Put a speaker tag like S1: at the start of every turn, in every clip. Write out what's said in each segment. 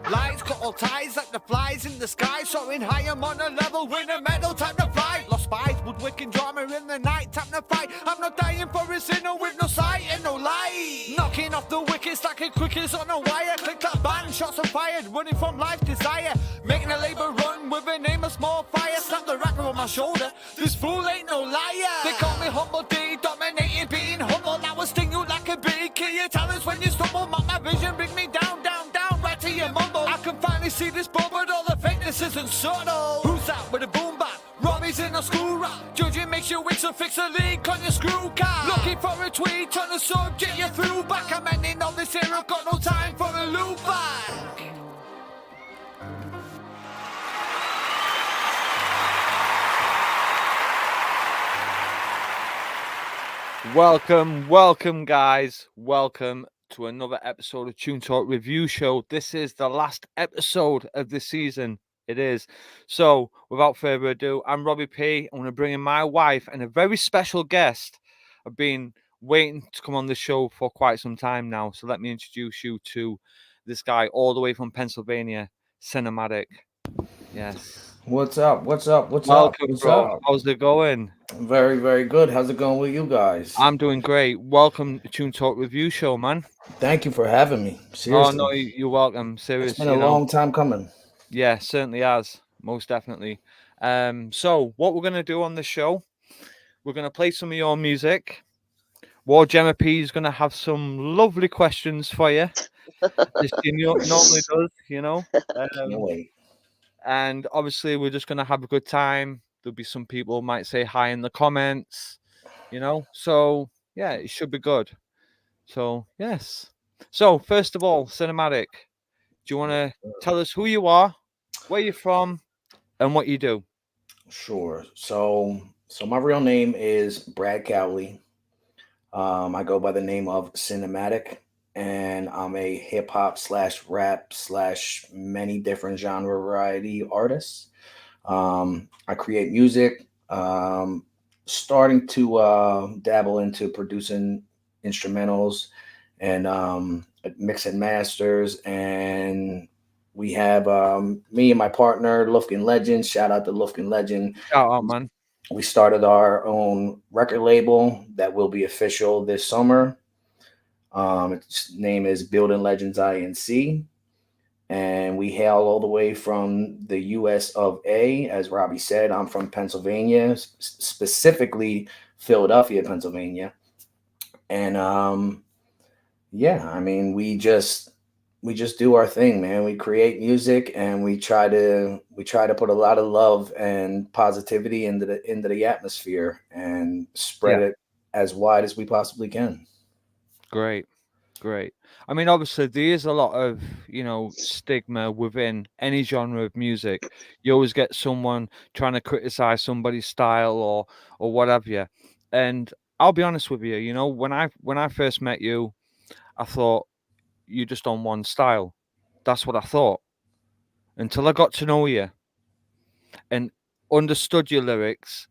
S1: Lights got all ties like the flies in the sky, soaring high, I'm on a level with a medal, time to fly. Lost spies, woodwicking drama in the night, time to fight. I'm not dying for a sinner with no sight and no light. Knocking off the wickets like a cricket's on a wire. Click that bang, shots are fired, running from life's desire. Making a labor run with an aim of small fire. Snap the racker on my shoulder, this fool ain't no liar. They call me Humble D, dominating, being humble. I will sting you like a bee, kill your talents when you stumble. Mark my vision, bring me down, down, down, right to your mumble. I can finally see this ball, but all the fakeness isn't subtle. Who's that with a boom bap? Robbie's in a school rap. Judging makes you weak, so fix a leak on your screw cap. Looking for a tweet on the subject, you threw back. I'm ending all this here, I've got no time for a loop back.
S2: Welcome guys, welcome to another episode of Tune Talk Review Show. This is the last episode of the season, it is. So without further ado, I'm Robbie P. I'm going to bring in my wife and a very special guest. I've been waiting to come on the show for quite some time now, so let me introduce you to this guy all the way from Pennsylvania, Cinamadic. Yes.
S3: What's up?
S2: Welcome, bro. How's it going?
S3: Very, very good. How's it going with you guys?
S2: I'm doing great. Welcome to Tune Talk Review Show, man.
S3: Thank you for having me. Seriously.
S2: Oh, no, you're welcome. Seriously.
S3: It's been a long time coming.
S2: Yeah, certainly has. Most definitely. So what we're going to do on the show, we're going to play some of your music. War Gemma P is going to have some lovely questions for you. As she normally does, you know.
S3: Can't wait.
S2: And obviously, we're just going to have a good time. There'll be some people who might say hi in the comments, you know. So, yeah, it should be good. So, yes. So, first of all, Cinamatic, do you want to tell us who you are, where you're from, and what you do?
S3: Sure. So my real name is Brad Cowley. I go by the name of Cinamatic, and I'm a hip hop / rap / many different genre variety artist. I create music, starting to dabble into producing instrumentals and mix and masters. And we have me and my partner, Lufkin Legend. Shout out to Lufkin Legend.
S2: Shout out, man.
S3: We started our own record label that will be official this summer. Its name is Building Legends Inc. And we hail all the way from the US of A. As Robbie said, I'm from Pennsylvania, specifically Philadelphia, Pennsylvania. And yeah, I mean, we just do our thing, man. We create music and we try to put a lot of love and positivity into the atmosphere and spread it as wide as we possibly can.
S2: Great. I mean, obviously, there is a lot of, stigma within any genre of music. You always get someone trying to criticize somebody's style or whatever. And I'll be honest with you, when I first met you, I thought you just on one style. That's what I thought. Until I got to know you and understood your lyrics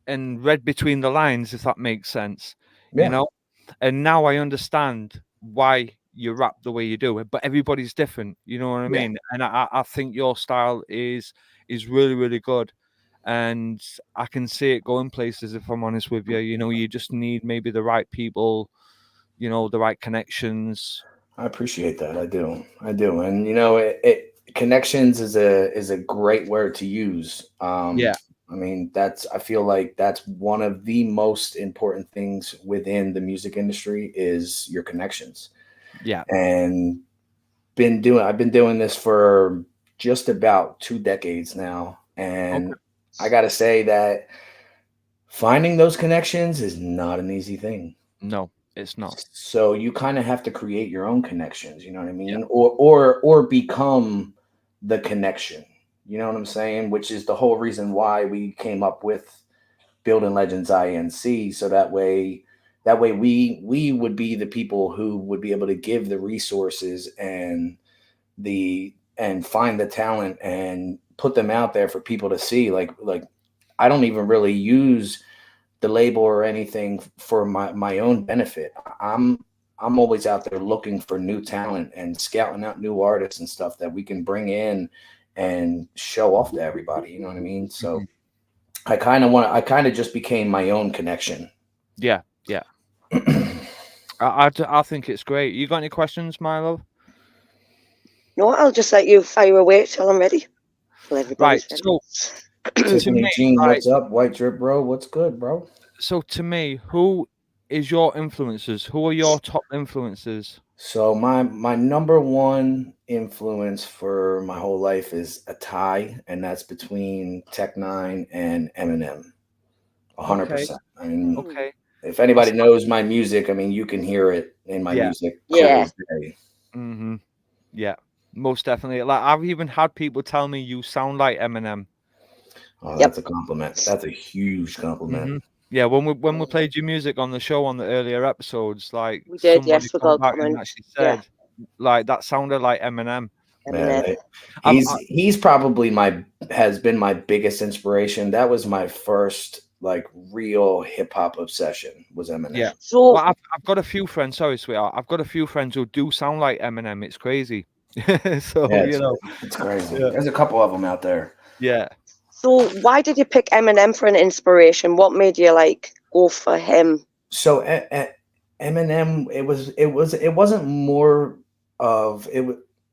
S2: and read between the lines, if that makes sense.
S3: Yeah.
S2: And now I understand why you rap the way you do it, but everybody's different, you know what I mean? And I think your style is really, really good, and I can see it going places. If I'm honest with you, you just need maybe the right people, the right connections.
S3: I appreciate that. I do, and it connections is a great word to use. I mean, I feel like that's one of the most important things within the music industry is your connections.
S2: Yeah.
S3: And I've been doing this for just about 2 decades now. And okay. I got to say that finding those connections is not an easy thing.
S2: No, it's not.
S3: So you kind of have to create your own connections, you know what I mean? Yeah. Or become the connection. You know what I'm saying? Which is the whole reason why we came up with Building Legends Inc. So that way we would be the people who would be able to give the resources and find the talent and put them out there for people to see. Like I don't even really use the label or anything for my own benefit. I'm I'm always out there looking for new talent and scouting out new artists and stuff that we can bring in and show off to everybody. You know what I mean? So
S2: Mhm.
S3: I kind of just became my own connection.
S2: Yeah, yeah. I think it's great. You got any questions, my love?
S4: No, I'll just let you fire away till I'm ready. Till
S2: Right.
S4: everybody's ready.
S2: So to
S3: Tiffany
S2: me,
S3: Jean,
S2: like,
S3: what's up? White Drip Bro, what's good, bro?
S2: so to me, who is your influences? Who are your top influences?
S3: So my number one influence for my whole life is a tie, and that's between Tech Nine and Eminem.
S2: Okay,
S3: 100%. I mean,
S2: okay.
S3: if anybody knows my music, I mean, you can hear it in my
S2: Yeah.
S3: music clear
S4: Yeah.
S3: as day.
S2: Mm-hmm. Yeah, most definitely. Like, I've even had people tell me you sound like Eminem.
S3: Oh,
S4: Yep.
S3: that's a compliment. That's a huge compliment.
S2: Mm-hmm. Yeah, when we played your music on the show on the earlier episodes, like
S4: We did,
S2: somebody
S4: yes, we
S2: come
S4: got
S2: back and
S4: comments.
S2: actually
S4: Yeah.
S2: said, like, that sounded like Eminem.
S3: Man,
S4: Eminem.
S3: he's probably has been my biggest inspiration. That was my first like real hip hop obsession was Eminem.
S2: Yeah.
S4: So
S2: Well, I've got a few friends. Sorry, sweetheart. I've got a few friends who do sound like Eminem. It's crazy. So
S3: Yeah,
S2: you know,
S3: it's crazy.
S2: yeah,
S3: There's a couple of them out there.
S2: yeah.
S4: so why did you pick Eminem for an inspiration? What made you like go for him?
S3: So Eminem, it wasn't more of it.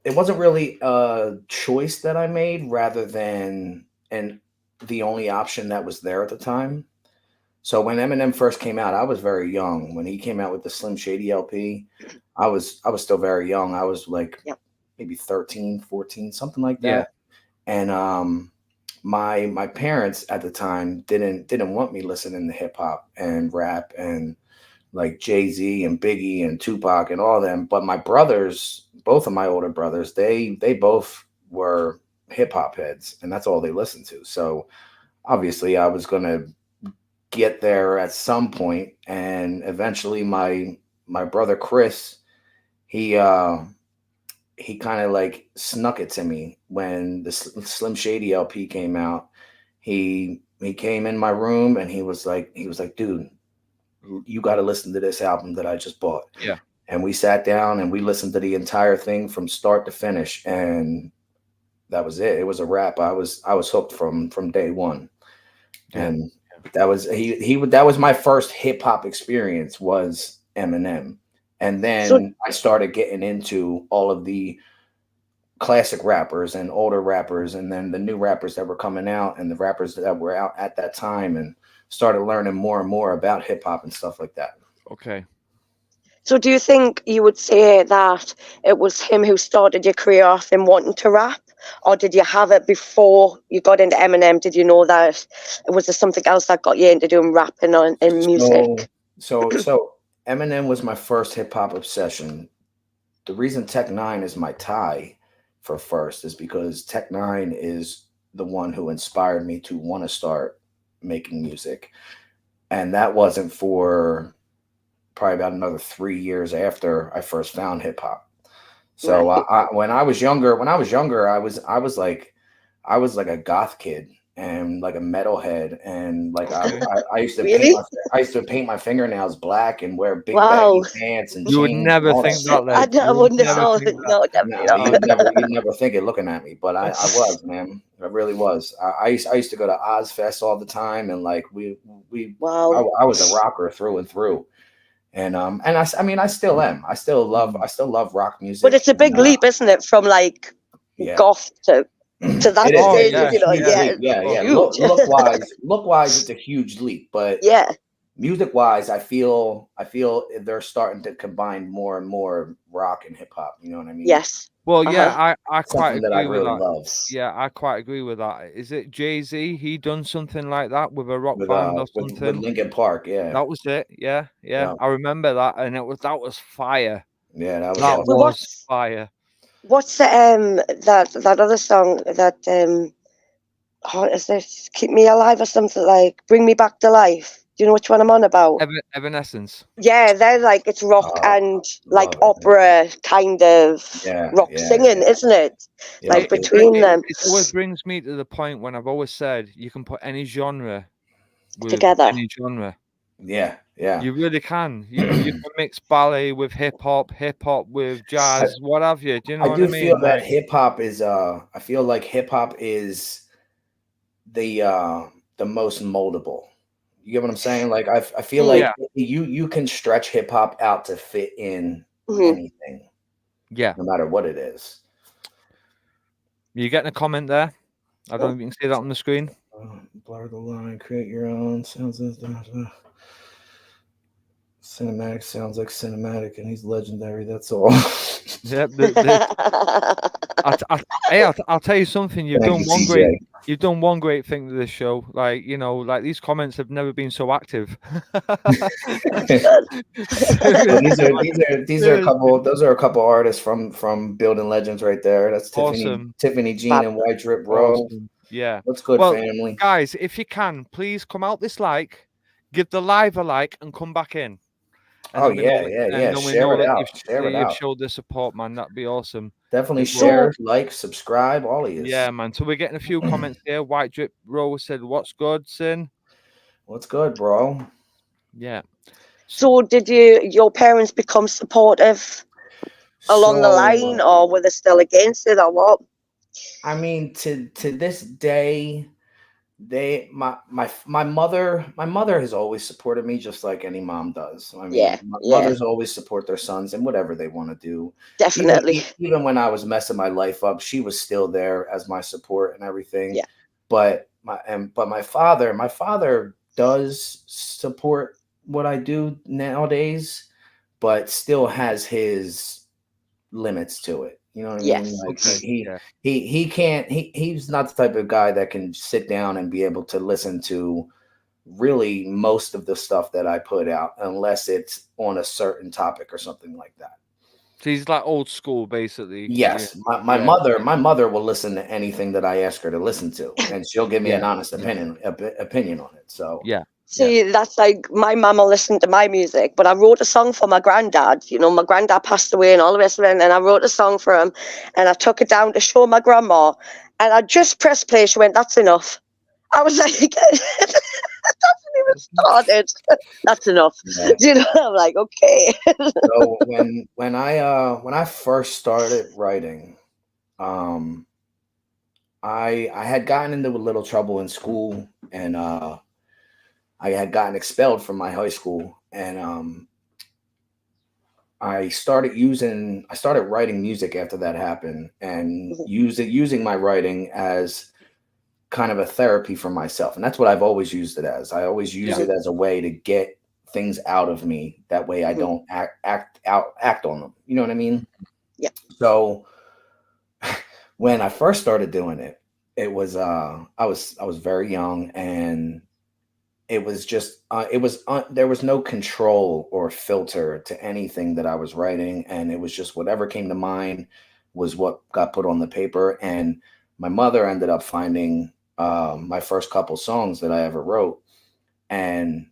S3: It wasn't really a choice that I made, rather than the only option that was there at the time. So when Eminem first came out, I was very young. When he came out with the Slim Shady LP, I was still very young. I was like
S4: Yep.
S3: maybe 13, 14, something like
S2: Yeah.
S3: that. And my parents at the time didn't want me listening to hip hop and rap and like Jay-Z and Biggie and Tupac and all them. But my brothers, both of my older brothers, they both were hip hop heads, and that's all they listened to. So obviously I was gonna get there at some point, and eventually my brother Chris, he he kind of like snuck it to me when the Slim Shady LP came out. He came in my room and he was like, dude, you got to listen to this album that I just bought.
S2: Yeah.
S3: And we sat down and we listened to the entire thing from start to finish, and that was it. It was a wrap. I was hooked from day one.
S2: Yeah.
S3: And that was that was my first hip hop experience was Eminem. And then
S4: So-
S3: I started getting into all of the classic rappers and older rappers, and then the new rappers that were coming out and the rappers that were out at that time, and started learning more and more about hip hop and stuff like that.
S2: Okay.
S4: So do you think you would say that it was him who started your career off in wanting to rap? Or did you have it before you got into Eminem? Did you know that was there something else that got you into doing rapping in music?
S3: So Eminem was my first hip hop obsession. The reason Tech Nine is my tie for first is because Tech Nine is the one who inspired me to want to start making music. And that wasn't for probably about another 3 years after I first found hip hop. So
S4: Right.
S3: when I was younger, I was like a goth kid and like a metalhead, and like
S2: Okay.
S3: I used to
S4: Really?
S3: I used to paint my fingernails black and wear big
S4: Wow.
S3: baggy pants and
S2: You would
S3: chains.
S2: never
S3: And all
S2: think
S3: that.
S2: that, Leg.
S4: I
S2: You would
S4: wouldn't have
S2: never
S4: thought
S2: think
S4: it.
S2: that.
S4: No, definitely
S3: No,
S4: not.
S3: you'd never think it looking at me, but I was, man. I really was. I used to go to Ozfest all the time, and like
S4: Wow.
S3: I was a rocker through and through. And I mean I still am. I still love rock music.
S4: But it's a big
S3: And,
S4: leap, isn't it, from like
S3: yeah.
S4: goth to that
S3: It is.
S2: Oh,
S4: stage?
S2: yeah,
S4: You know,
S3: Huge
S4: yeah,
S3: leap. Yeah,
S4: it's
S3: yeah.
S4: huge.
S3: Look wise, it's a huge leap. But
S4: Yeah.
S3: music wise, I feel they're starting to combine more and more rock and hip hop. You know what I mean?
S4: Yes.
S2: Well, yeah,
S4: Uh-huh.
S2: I quite
S3: Something that I
S2: agree with
S3: really
S2: that.
S3: love.
S2: Yeah, I quite agree with that. Is it Jay-Z? He done something like that with a rock
S3: With
S2: band or
S3: with
S2: something?
S3: Linkin Park, yeah.
S2: That was it. Yeah, yeah.
S3: Yeah.
S2: I remember that, and that was fire.
S3: Yeah, that was
S2: That
S3: awesome.
S4: So
S2: was fire.
S4: what's the that other song that oh, is this Keep Me Alive or something, like Bring Me Back to Life? Do you know which one I'm on about?
S2: Evanescence.
S4: Yeah, they're like it's rock
S3: Oh,
S4: and like
S3: love it.
S4: opera kind of
S3: Yeah,
S4: rock
S3: yeah,
S4: singing, isn't it?
S3: Yeah,
S4: Like
S2: It,
S4: between them
S2: it always brings me to the point when I've always said you can put any genre with
S4: together.
S2: any genre.
S3: Yeah, yeah.
S2: You really can. You know, you can mix ballet with hip hop with jazz, what have you. Do you know
S3: I
S2: what I
S3: do feel
S2: mean?
S3: that
S2: Like,
S3: hip hop is I feel like hip hop is the most moldable. You get what I'm saying? Like I feel
S4: Mm,
S3: like
S2: yeah,
S3: you can stretch hip hop out to fit in
S4: mhm.
S3: anything,
S2: yeah.
S3: no matter what it is.
S2: You getting a comment there? I don't know
S4: Oh,
S2: if you can see that on the screen.
S3: Blur the line, create your own sounds. Cinematic sounds like cinematic, and he's legendary. That's all.
S2: Yeah, the hey, I'll tell you something.
S3: Thank you, TJ.
S2: You've done one great thing to this show. Like, you know, like these comments have never been so active.
S4: good.
S3: Well,
S2: Seriously, man,
S3: these are a
S2: seriously.
S3: couple. Those are a couple artists from Building Legends right there. That's
S2: Awesome,
S3: Tiffany Jean
S4: Fab.
S3: and White Drip, bro.
S2: awesome. Yeah.
S3: What's good,
S2: Well,
S3: family?
S2: guys, if you can, please come out this like, give the live a like, and come back in. And
S3: Oh
S2: then we know
S3: yeah,
S2: that,
S3: yeah,
S2: and
S3: yeah.
S2: then we
S3: Share
S2: know
S3: it
S2: that
S3: out. Share it
S2: you've
S3: out.
S2: showed the support, man. That'd be awesome.
S3: Definitely
S2: It would.
S4: So,
S3: share, like, subscribe, all of
S2: Yeah,
S3: yous.
S2: man. So we're getting a few comments here. White Drip Rose said, "What's good, Sin?"
S3: What's good, bro?
S2: Yeah.
S4: so did your parents become supportive along the line,
S3: So
S4: or were they still against it, or what?
S3: I mean, to this day, they my mother has always supported me just like any mom does. I mean,
S4: Yeah, yeah,
S3: mothers always support their sons in whatever they want to do.
S4: definitely.
S3: Even when I was messing my life up, she was still there as my support and everything.
S4: Yeah.
S3: But my father does support what I do nowadays, but still has his limits to it. You know what I mean?
S4: Yes.
S3: Like
S2: Okay. Yeah.
S3: he can't he's not the type of guy that can sit down and be able to listen to really most of the stuff that I put out unless it's on a certain topic or something like that.
S2: So he's like old school, basically. Yeah.
S3: Yes,
S2: Yeah.
S3: my mother will listen to anything that I ask her to listen to, and she'll give me
S2: Yeah.
S3: an honest
S2: Yeah.
S3: opinion on it. So
S2: Yeah. Yeah.
S4: See, that's like my mama listened to my music, but I wrote a song for my granddad. You know, my granddad passed away and all the rest of it, and I wrote a song for him, and I took it down to show my grandma, and I just pressed play. She went, "That's enough." I was like, "It hasn't even started. That's enough."
S3: yeah.
S4: You know, I'm like, okay.
S3: So when I first started writing, um, I had gotten into a little trouble in school, and I had gotten expelled from my high school, and I started writing music after that happened, and using my writing as kind of a therapy for myself, and that's what I've always used it as. I always use
S2: Yeah.
S3: it as a way to get things out of me. That way, I don't act on them. You know what I mean?
S4: Yeah.
S3: So when I first started doing it, it was I was very young, and it was just there was no control or filter to anything that I was writing, and it was just whatever came to mind was what got put on the paper. And my mother ended up finding my first couple songs that I ever wrote, and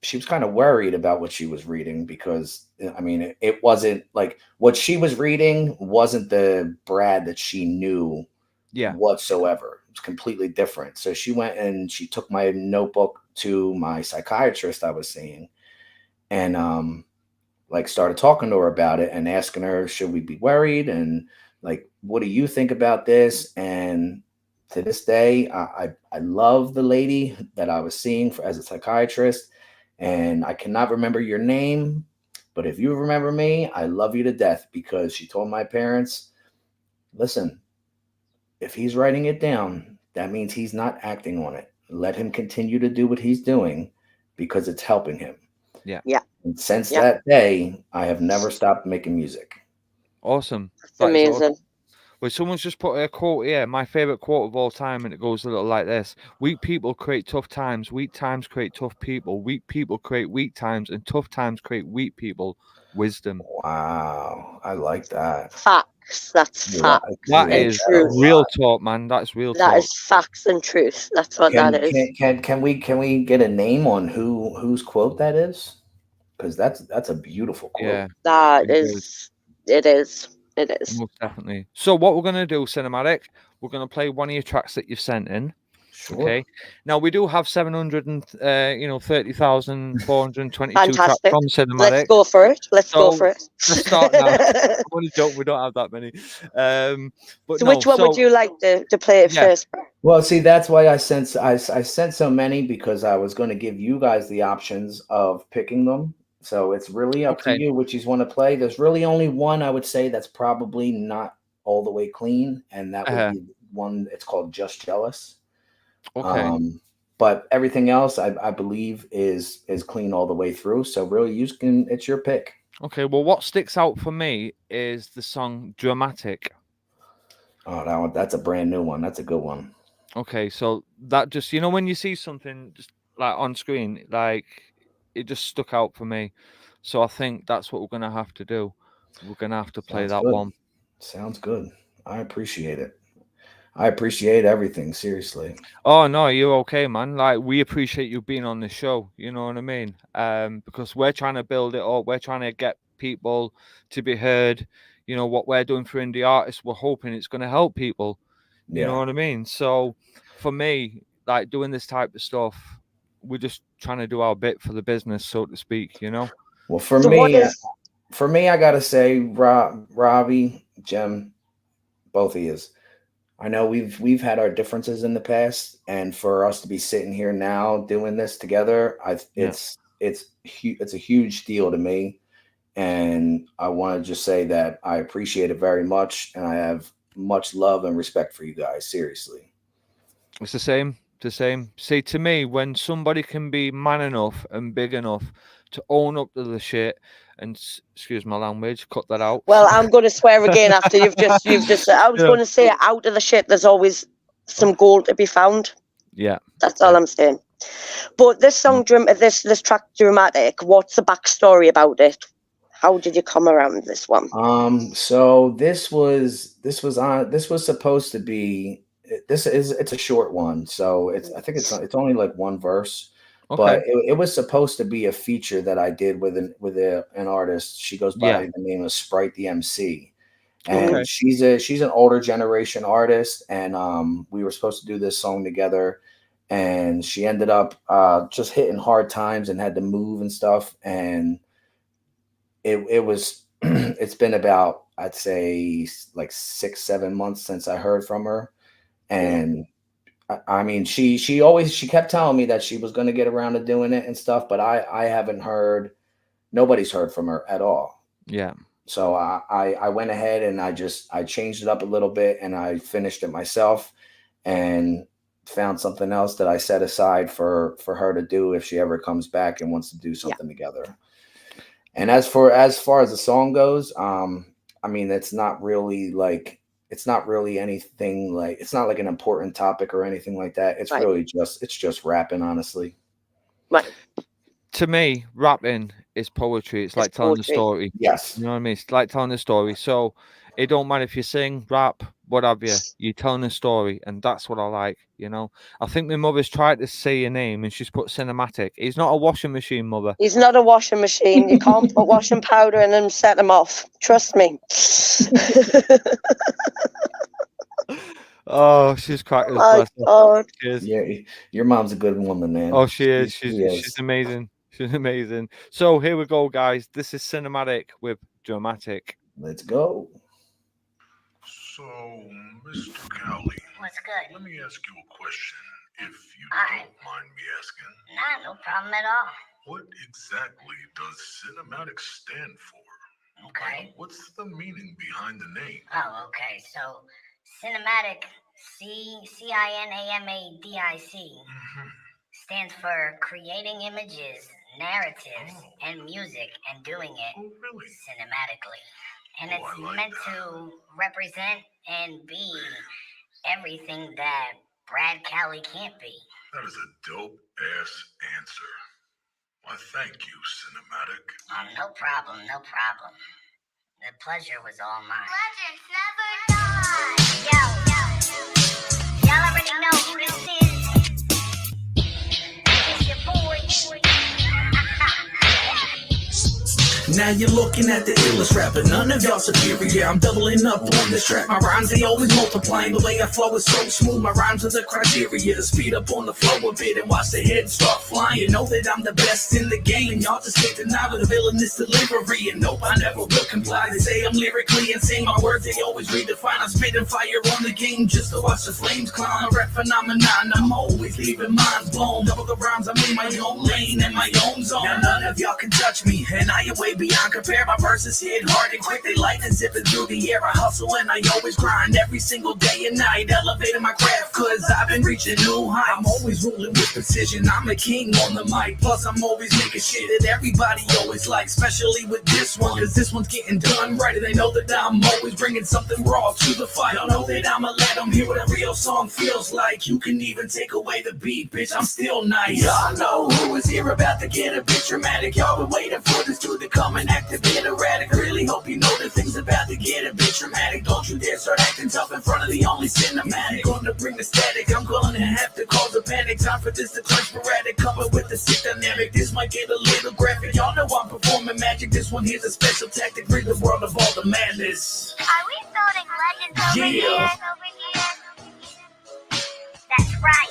S3: she was kind of worried about what she was reading because I mean it wasn't like what she was reading wasn't the Brad that she knew
S2: Yeah.
S3: whatsoever. It was completely different. So she went and she took my notebook to my psychiatrist I was seeing, and like started talking to her about it and asking her, should we be worried, and like, what do you think about this? And to this day, I love the lady that I was seeing as a psychiatrist, and I cannot remember your name, but if you remember me, I love you to death, because she told my parents, listen, if he's writing it down, that means he's not acting on it. Let him continue to do what he's doing because it's helping him.
S2: Yeah.
S4: Yeah.
S3: And since
S4: Yeah.
S3: that day, I have never stopped making music.
S2: Awesome.
S4: It's
S2: That is awesome.
S4: amazing.
S2: Well, someone's just put a quote here, my favorite quote of all time, and it goes a little like this: weak people create tough times, weak times create tough people, weak people create weak times, and tough times create weak people. Wisdom.
S3: Wow, I like that.
S4: Facts. That's
S3: You like,
S4: facts
S2: That
S3: you like
S4: and
S2: is
S3: that a
S4: truth.
S2: real
S3: lot.
S2: talk, man. That's real
S4: That
S2: talk.
S4: is facts and truth. That's what that is.
S3: Can we get a name on whose quote that is? Because that's a beautiful quote.
S2: Yeah,
S4: That
S2: it is.
S4: is. It is. It is.
S2: Most definitely. So what we're gonna do, Cinematic, we're gonna play one of your tracks that you've sent in.
S3: Sure.
S2: Okay. Now we do have 30,422 tracks
S4: Fantastic.
S2: from
S4: Let's
S2: Cinematic.
S4: go for it. Let's go
S2: So
S4: for it.
S2: let's start now. I'm only joking. We don't have that many. But
S4: So
S2: no.
S4: which one would you like to play
S2: Yeah.
S4: first?
S3: Well, see, that's why I sent so many, because I was going to give you guys the options of picking them. So it's really up to
S2: Okay.
S3: you which you want to play. There's really only one I would say that's probably not all the way clean, and that would be one. It's called Just Jealous.
S2: Okay.
S3: But everything else, I believe, is clean all the way through. So really, it's your pick.
S2: Okay. Well, what sticks out for me is the song "Dramatic."
S3: Oh, that's a brand new one. That's a good one.
S2: Okay, so that just when you see something just like on screen, like it just stuck out for me. So I think that's what we're gonna have to do. We're gonna have to play
S3: Sounds
S2: that
S3: good.
S2: one.
S3: Sounds good. I appreciate it. I appreciate everything, seriously.
S2: Oh no, you're okay, man. Like we appreciate you being on the show. You know what I mean? Because we're trying to build it up. We're trying to get people to be heard. You know what we're doing for indie artists. We're hoping it's going to help people. You know what I mean? So for me, like doing this type of stuff, we're just trying to do our bit for the business, so to speak.
S3: Well, for
S4: So
S3: me, I gotta say, Robbie, Jim, both of you. I know we've had our differences in the past, and for us to be sitting here now doing this together, it's a huge deal to me, and I want to just say that I appreciate it very much, and I have much love and respect for you guys. Seriously,
S2: It's the same. The same. See, to me, when somebody can be man enough and big enough to own up to the shit, and excuse my language, cut that out.
S4: Well, I'm going to swear again after you've just. I was going to say, out of the shit, there's always some gold to be found.
S2: Yeah,
S4: that's all I'm saying. But this song, this track, Dramatic. What's the backstory about it? How did you come around this one?
S3: So this was supposed to be. It's a short one, so I think it's only like one verse.
S2: Okay.
S3: But it was supposed to be a feature that I did with an artist. She goes by the name of Sprite the MC, and she's an older generation artist. And we were supposed to do this song together, and she ended up just hitting hard times and had to move and stuff. And it was it's been about, I'd say, like 6-7 months since I heard from her, and. I mean, she kept telling me that she was going to get around to doing it and stuff, but I haven't heard, nobody's heard from her at all.
S2: Yeah.
S3: So I went ahead and I changed it up a little bit, and I finished it myself and found something else that I set aside for her to do if she ever comes back and wants to do something together. And as far as the song goes, I mean, it's not really anything like, it's not like an important topic or anything like that. It's really just rapping, honestly.
S4: Right.
S2: To me, rapping is poetry. It's like telling the story.
S3: Yes.
S2: You know what I mean? It's like telling the story. So it don't matter if you sing, rap, what have you. You're telling a story, and that's what I like. I think my mother's tried to say your name, and she's put Cinematic. He's not a washing machine, mother.
S4: He's not a washing machine. You can't put washing powder in and set him off. Trust me.
S2: Oh, she's cracking.
S4: Oh, God.
S3: Yeah, your mom's a good woman, man.
S2: Oh, she is. She's amazing. She's amazing. So here we go, guys. This is Cinematic with Dramatic.
S3: Let's go.
S5: So, Mr. Cowley.
S6: What's good?
S5: Let me ask you a question, if you
S6: Alright.
S5: don't mind me asking.
S6: Nah, no problem at all.
S5: What exactly does Cinematic stand for?
S6: Okay.
S5: What's the meaning behind the name?
S6: Oh, okay. So, Cinematic, Cinamadic, stands for creating images, narratives, and music, and doing it
S5: really?
S6: cinematically. And
S5: I
S6: it's
S5: like
S6: meant
S5: that.
S6: to represent and be everything that Brad Cowley can't be.
S5: That is a dope-ass answer. Why, thank you, Cinematic.
S6: Oh, no problem, no problem. The pleasure was all mine.
S7: Legends never die.
S6: Y'all already know who this is. This is your boy.
S8: Now you're looking at the illest rapper. None of y'all superior. I'm doubling up on this track. My rhymes, they always multiplying. The way I flow is so smooth. My rhymes are the criteria to speed up on the flow a bit and watch the head start flying. You know that I'm the best in the game, and y'all just can't deny the villainous delivery. And nope, I never will comply. They say I'm lyrically insane. My words, they always redefine. I'm spitting fire on the game just to watch the flames climb. A rap phenomenon. I'm always leaving minds blown. Double the rhymes, I'm in my own lane and my own zone. Now none of y'all can touch me, and I am way beyond compare. My verses hit hard and quick, they lightning zipping through the air. I hustle and I always grind every single day and night, elevating my craft, cause I've been reaching new heights. I'm always ruling with precision, I'm a king on the mic. Plus I'm always making shit that everybody always likes, especially with this one, cause this one's getting done right. And they know that I'm always bringing something raw to the fight. Y'all know that I'ma let them hear what a real song feels like. You can even take away the beat, bitch, I'm still nice. Y'all know who is here about to get a bit dramatic. Y'all been waiting for this dude to come and act a bit erratic. I really hope you know that things about to get a bit dramatic. Don't you dare start acting tough in front of the only cinematic. Gonna bring the static, I'm gonna have to cause a panic. Time for this to turn sporadic, coming with the sick dynamic. This might get a little graphic. Y'all know I'm performing magic. This one here's a special tactic. Rid the world of all the madness.
S7: Are we building legends over here?
S8: Yeah.
S7: That's right.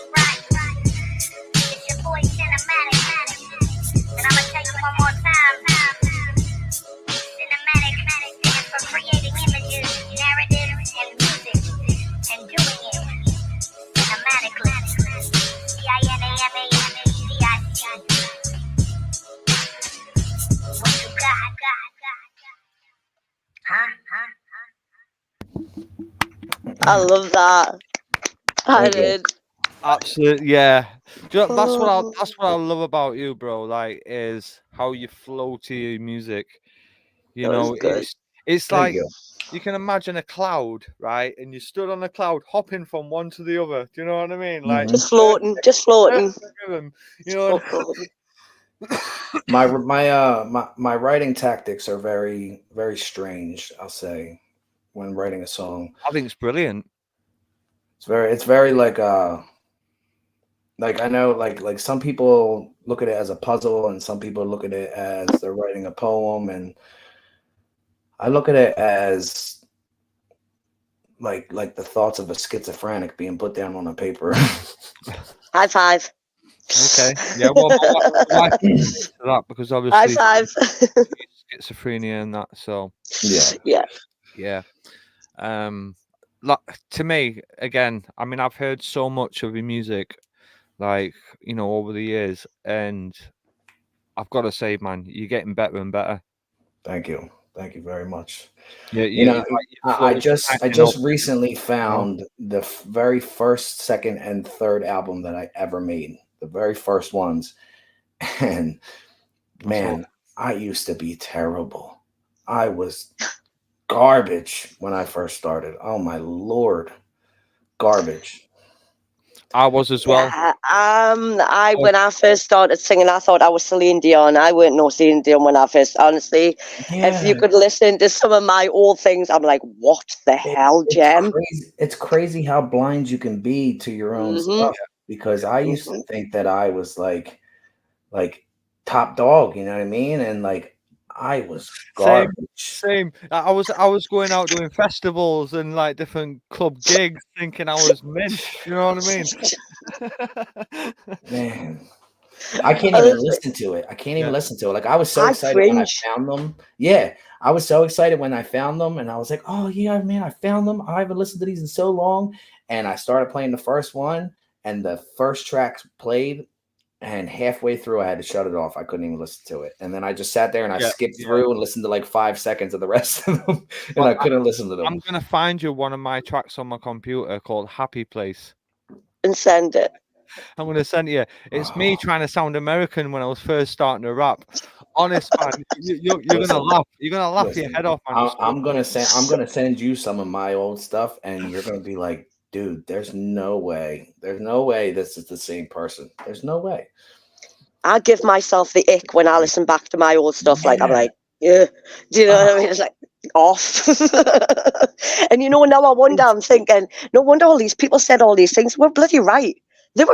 S7: It's your boy Cinematic. And I'ma tell you one more time. Cinematic stands for creating images, narratives, and music, and doing it cinematically. CINAMADIC. What you got? Huh?
S4: I love that. I
S3: Thank you.
S4: did.
S2: Absolutely, yeah. That's what I love about you, bro. Like, is how you flow to your music. You
S4: That was
S2: know,
S4: good.
S2: it's
S3: Thank
S2: like
S3: you.
S2: you can imagine a cloud, right? And you stood on a cloud, hopping from one to the other. Do you know what I mean? Like,
S4: Just floating.
S2: rhythm, you know.
S4: Oh, God.
S3: My writing tactics are very, very strange, I'll say, when writing a song.
S2: I think it's brilliant.
S3: It's very like I know like some people look at it as a puzzle and some people look at it as they're writing a poem, and I look at it as like the thoughts of a schizophrenic being put down on a paper.
S4: High five.
S2: Okay, yeah. Well, my wife to that because
S4: High
S2: obviously
S4: five.
S2: schizophrenia and that. So
S3: Yeah.
S2: yeah. Like, to me, again, I mean, I've heard so much of your music, like, you know, over the years, and I've got to say, man, you're getting better and better.
S3: Thank you very much.
S2: Yeah,
S3: You know,
S2: like, your
S3: I
S2: flow's
S3: just
S2: tightening up.
S3: recently found the very first, second, and third album that I ever made. The very first ones, and man, I used to be terrible. I was garbage when I first started. Oh my Lord, garbage.
S2: I was as well.
S4: Yeah, when I first started singing, I thought I was Celine Dion. I weren't no Celine Dion when I first. Honestly, if you could listen to some of my old things, I'm like, what the hell, Jem?
S3: It's crazy how blind you can be to your own stuff. Because I used to think that I was like top dog, you know what I mean? And like I was garbage.
S2: Same. I was going out doing festivals and like different club gigs, thinking I was mint. You know what I mean?
S3: Man, I can't even listen to it. I can't even listen to it. Like I was so excited when I found them. Yeah, I was so excited when I found them, and I was like, "Oh yeah, man, I found them. I haven't listened to these in so long." And I started playing the first one, and the first track played, and halfway through I had to shut it off. I couldn't even listen to it. And then I just sat there and I skipped through and listened to like 5 seconds of the rest of them, and I couldn't listen to them.
S2: I'm gonna find you one of my tracks on my computer called Happy Place
S4: and send it.
S2: I'm gonna send you. It's me trying to sound American when I was first starting to rap. Honest man, you're gonna laugh. You're gonna laugh your head off, man.
S3: I'm gonna send you some of my old stuff, and you're gonna be like, dude, there's no way this is the same person. There's no way.
S4: I give myself the ick when I listen back to my old stuff. Like I'm like, yeah, do you know what I mean? It's like off. And you know, now I'm thinking, no wonder all these people said all these things. We're bloody right. they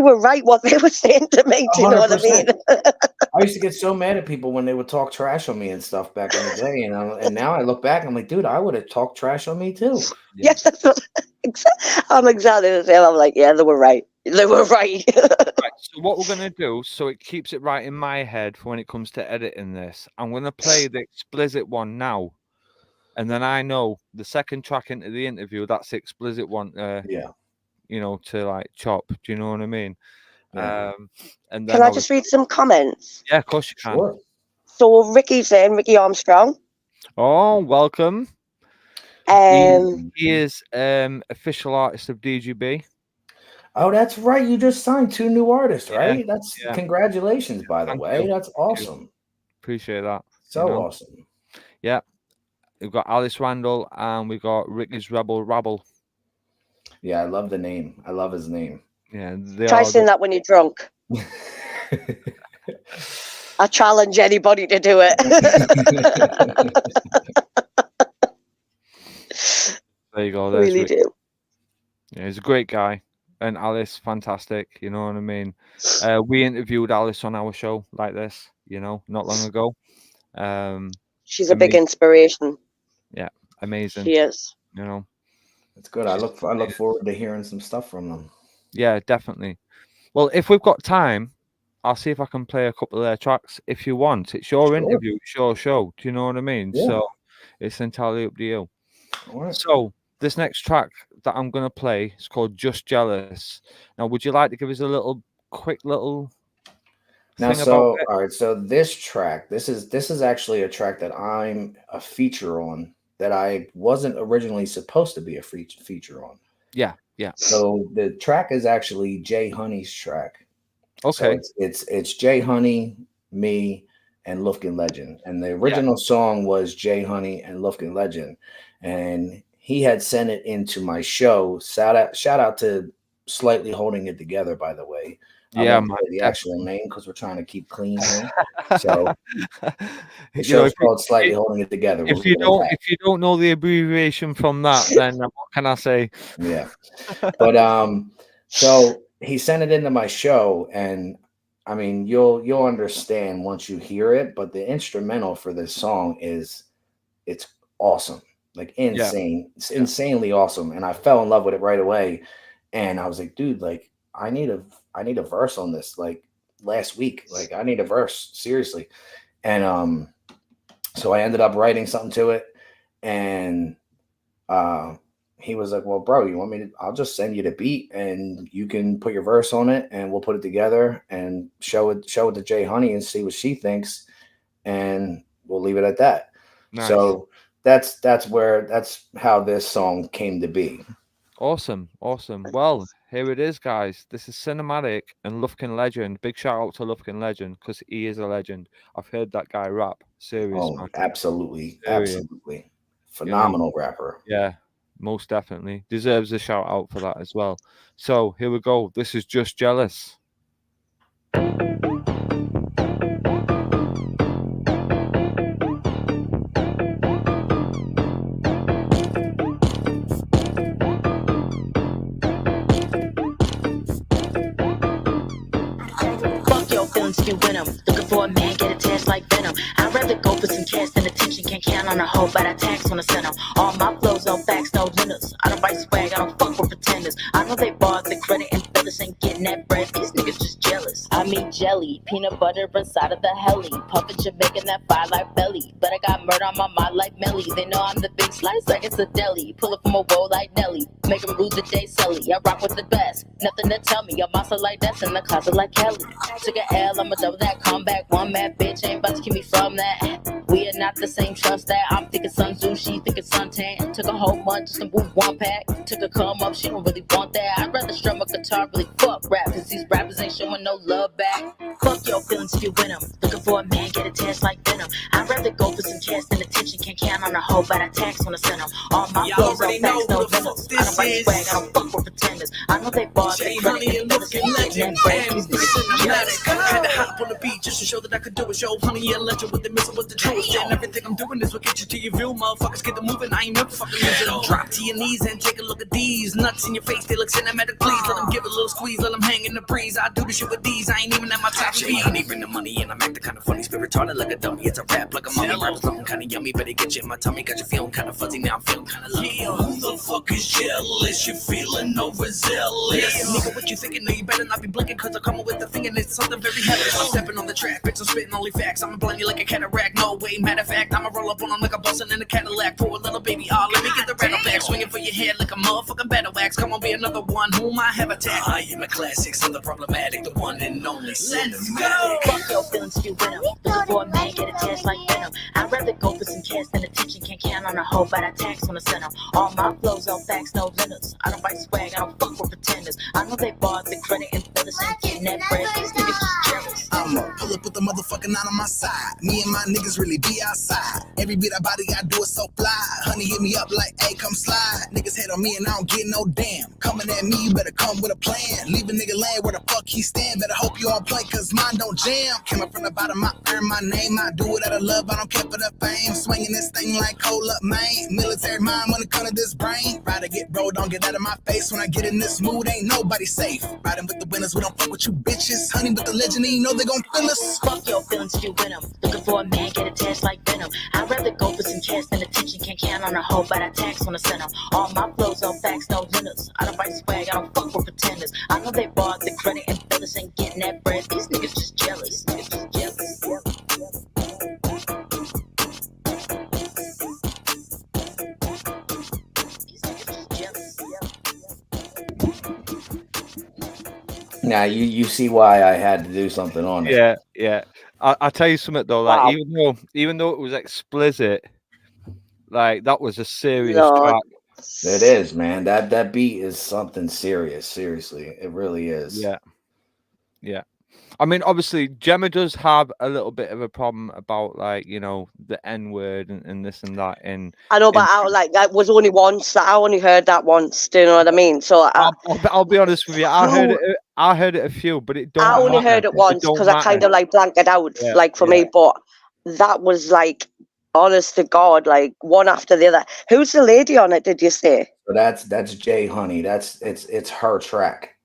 S4: were right what they were saying to me. Do you know what I mean?
S3: 100%. I used to get so mad at people when they would talk trash on me and stuff back in the day, and now I look back, I'm like, dude, I would have talked trash on me too.
S4: Yes, that's what I'm exactly the same. I'm like, yeah, they were right. They were right.
S2: Right, so what we're gonna do, so it keeps it right in my head for when it comes to editing this, I'm gonna play the explicit one now, and then I know the second track into the interview, that's the explicit one.
S3: Yeah.
S2: You know, to like chop. Do you know what I mean?
S3: Yeah.
S2: And then
S4: Can I just read some comments?
S2: Yeah, of course you can.
S3: Sure.
S4: So Ricky's in, Ricky Armstrong.
S2: Oh, welcome. He is official artist of DGB.
S3: Oh, that's right. You just signed 2 new artists, right?
S2: Yeah.
S3: Congratulations, by the
S2: Thank
S3: way.
S2: you.
S3: That's awesome.
S2: Appreciate that.
S3: So awesome.
S2: Yeah. We've got Alice Randall and we've got Ricky's Rebel Rabble.
S3: Yeah, I love the name. I love his name.
S2: Yeah.
S4: Try saying that when you're drunk. I challenge anybody to do it.
S2: There you go.
S4: Really
S2: Ricky.
S4: do.
S2: Yeah, he's a great guy. And Alice, fantastic. You know what I mean? We interviewed Alice on our show like this, you know, not long ago.
S4: She's a big inspiration.
S2: Yeah, amazing.
S4: She is.
S2: You know,
S3: it's good. I look forward to hearing some stuff from them.
S2: Yeah, definitely. Well, if we've got time, I'll see if I can play a couple of their tracks. If you want, it's your interview, it's your show. Do you know what I mean?
S3: Yeah.
S2: So it's entirely up to you.
S3: All right.
S2: So this next track that I'm gonna play is called "Just Jealous." Now, would you like to give us a quick little?
S3: Now, so all right, so this track, this is actually a track that I'm a feature on that I wasn't originally supposed to be a feature on.
S2: Yeah.
S3: So the track is actually Jay Honey's track.
S2: Okay.
S3: So it's Jay Honey, me, and Lufkin Legend, and the original song was Jay Honey and Lufkin Legend, and he had sent it into my show. Shout out to Slightly Holding It Together, by the way.
S2: Yeah,
S3: the actual name because we're trying to keep clean here. So the show's called Slightly Holding It Together.
S2: If you don't know the abbreviation from that, then what can I say?
S3: Yeah, but so he sent it into my show, and I mean you'll understand once you hear it. But the instrumental for this song it's awesome, like insane. It's insanely awesome, and I fell in love with it right away. And I was like, dude, like I need a verse on this, like last week. Like I need a verse, seriously. And so I ended up writing something to it, and he was like, well, bro, you want me to, I'll just send you the beat and you can put your verse on it and we'll put it together and show it to Jay Honey and see what she thinks, and we'll leave it at that. Nice. So that's how this song came to be.
S2: Awesome. Well, here it is, guys. This is Cinamadic and Lufkin Legend. Big shout out to Lufkin Legend because he is a legend. I've heard that guy rap. Serious.
S3: Oh,
S2: man.
S3: Absolutely. Phenomenal rapper.
S2: Yeah, most definitely. Deserves a shout out for that as well. So here we go. This is Just Jealous.
S9: You win 'em. Looking for a man, get a taste like venom. I'd rather go for some cash than attention. Can't count on a hoe, but I tax when I send 'em. All my flows, no facts, no limits. I don't write swag, I don't fuck with pretenders. I know they bought the credit and feathers ain't getting that bread. These niggas just jealous. I mean jelly, peanut butter inside of the heli. Puffin' Jamaican that fire like belly. But I got murder on my mind like Melly. They know I'm the big slice like it's a deli. Pull up from a bowl like Nelly. Make 'em rue the day selly. I rock with the best. Nothing to tell me. A monster like that's in the closet like Kelly. Took an L, I'ma double that. Comeback, one mad bitch ain't about to keep me from that. We are not the same, trust that. I'm thinking Sun Tzu, she thinking suntan. Took a whole month just to move one pack. Took a come up, she don't really want that. I'd rather strum a guitar, really fuck rap. Cause these rappers ain't showing no love back. Fuck your feelings if you win 'em. Looking for a man, get a taste like venom. I'd rather go for some cash than attention. Can't count on a hoe, but I tax when I send 'em. All my flows, no facts, no limits. I don't write swag, I don't fuck with pretenders. I know they bought the credit and feathers ain't getting that bread. These niggas
S8: Cinematic. Had to hop on the beat just to show that I could do it. Show honey and legend with the missile with the truth. And everything I'm doing is what gets you to your view. Motherfuckers get the moving. I ain't never fucking using them. Drop to your knees and take a look at these nuts in your face. They look cinematic. Please let them give a little squeeze. Let them hang in the breeze. I do the shit with these. I ain't even at my top speed. Honey bring the money and I'm acting kind of funny. Spirit retarded like a dummy. It's a rap like a mummy. Rappers looking kind of yummy, but it gets you in my tummy. Got you feeling kind of fuzzy. Now I'm feeling kind of lucky. Who the fuck is jealous? You feeling overzealous? Nigga, what you thinking? No, you better not be blinking, cause I'm coming with the thing and it's something very heavy. I'm stepping on the track, bitch, I'm spitting only facts. I'ma blind you like a cataract, no way, matter of fact. I'ma roll up on them like a bustin' in a Cadillac. Poor little baby, let me get the rattle back. Swinging for your head like a motherfucking battle axe. Come on, be another one whom I have attacked. I am a classic, so the problematic, the one and only Cinematic.
S9: Fuck your feelings if you win 'em. Looking for a man, get a taste like venom. I'd rather go for some cash than attention. Can't count on a hoe, but I tax on the center. All my flows, all facts, no limits. I don't buy swag, I don't fuck with pretenders. I know they bought the credit and feathers and getting that bread. These niggas just jealous.
S8: I'ma pull up with the motherfucking out on my side. Me and my niggas really be outside. Every bit of body I do is so fly. Honey hit me up like, hey, come slide. Niggas hate on me and I don't get no damn. Coming at me, you better come with a plan. Leave a nigga laying where the fuck he stand. Better hope you on play, cause mine don't jam. Came up from the bottom, I earn my name. I do it out of love, I don't care for the fame. Swinging this thing like cola, man. Military mind when it comes to this brain. Ride to get rolled, don't get out of my face. When I get in this mood, ain't nobody safe. Riding with the winners, we don't fuck with you bitches. Honey with the legend, and you know they gon' feel us.
S9: Fuck your feelings if you win 'em. Looking for a man, get a taste like venom. I'd rather go for some cash than attention. Can't count on a hoe, but I tax on the center. All my flows, all facts, no limits. I don't buy swag, I don't fuck with pretenders. I know they bought the credit and feathers ain't getting that bread. These niggas just jealous. Niggas just jealous. These niggas just jealous.
S3: Now you see why I had to do something on it.
S2: Yeah, yeah. I'll tell you something though. Like
S4: Wow.
S2: even though it was explicit, like that was a serious
S4: No.
S2: track.
S3: It is, man. That beat is something serious. Seriously, it really is.
S2: Yeah, yeah. I mean, obviously, Gemma does have a little bit of a problem about like the N word and this and that.
S4: I know, but that was only once. I only heard that once. Do you know what I mean? So
S2: I'll be honest with you. I heard it a few, but it don't.
S4: I only
S2: matter.
S4: heard it once
S2: don't
S4: because I kind
S2: matter.
S4: of like blanked it out,
S2: Yeah,
S4: like for me. But that was like, honest to God, like one after the other. Who's the lady on it? Did you say?
S3: So that's Jay Honey. It's her track.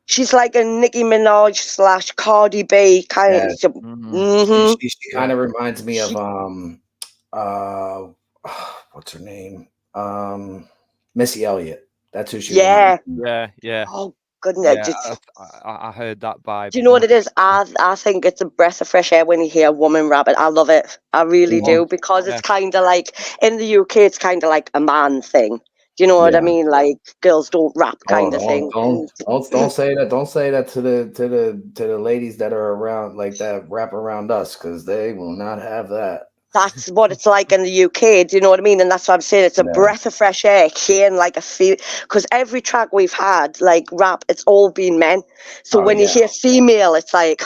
S4: She's like a Nicki Minaj / Cardi B kind of.
S3: Yeah.
S4: Mm-hmm.
S3: She kind of reminds me of what's her name? Missy Elliott. That's who she.
S4: Yeah.
S2: Yeah.
S4: Oh goodness.
S2: Yeah, I heard that vibe.
S4: Do you know what it is? I think it's a breath of fresh air when you hear a woman rap it. I love it. I really do, because it's kind of like in the UK, it's kind of like a man thing. Do you know what I mean? Like girls don't rap kind of thing.
S3: Don't say that. Don't say that to the ladies that are around like that rap around us, because they will not have that.
S4: That's what it's like in the UK. Do you know what I mean? And that's what I'm saying. It's a breath of fresh air, hearing like a feel. Because every track we've had, like rap, it's all been men. So when you hear female, it's like,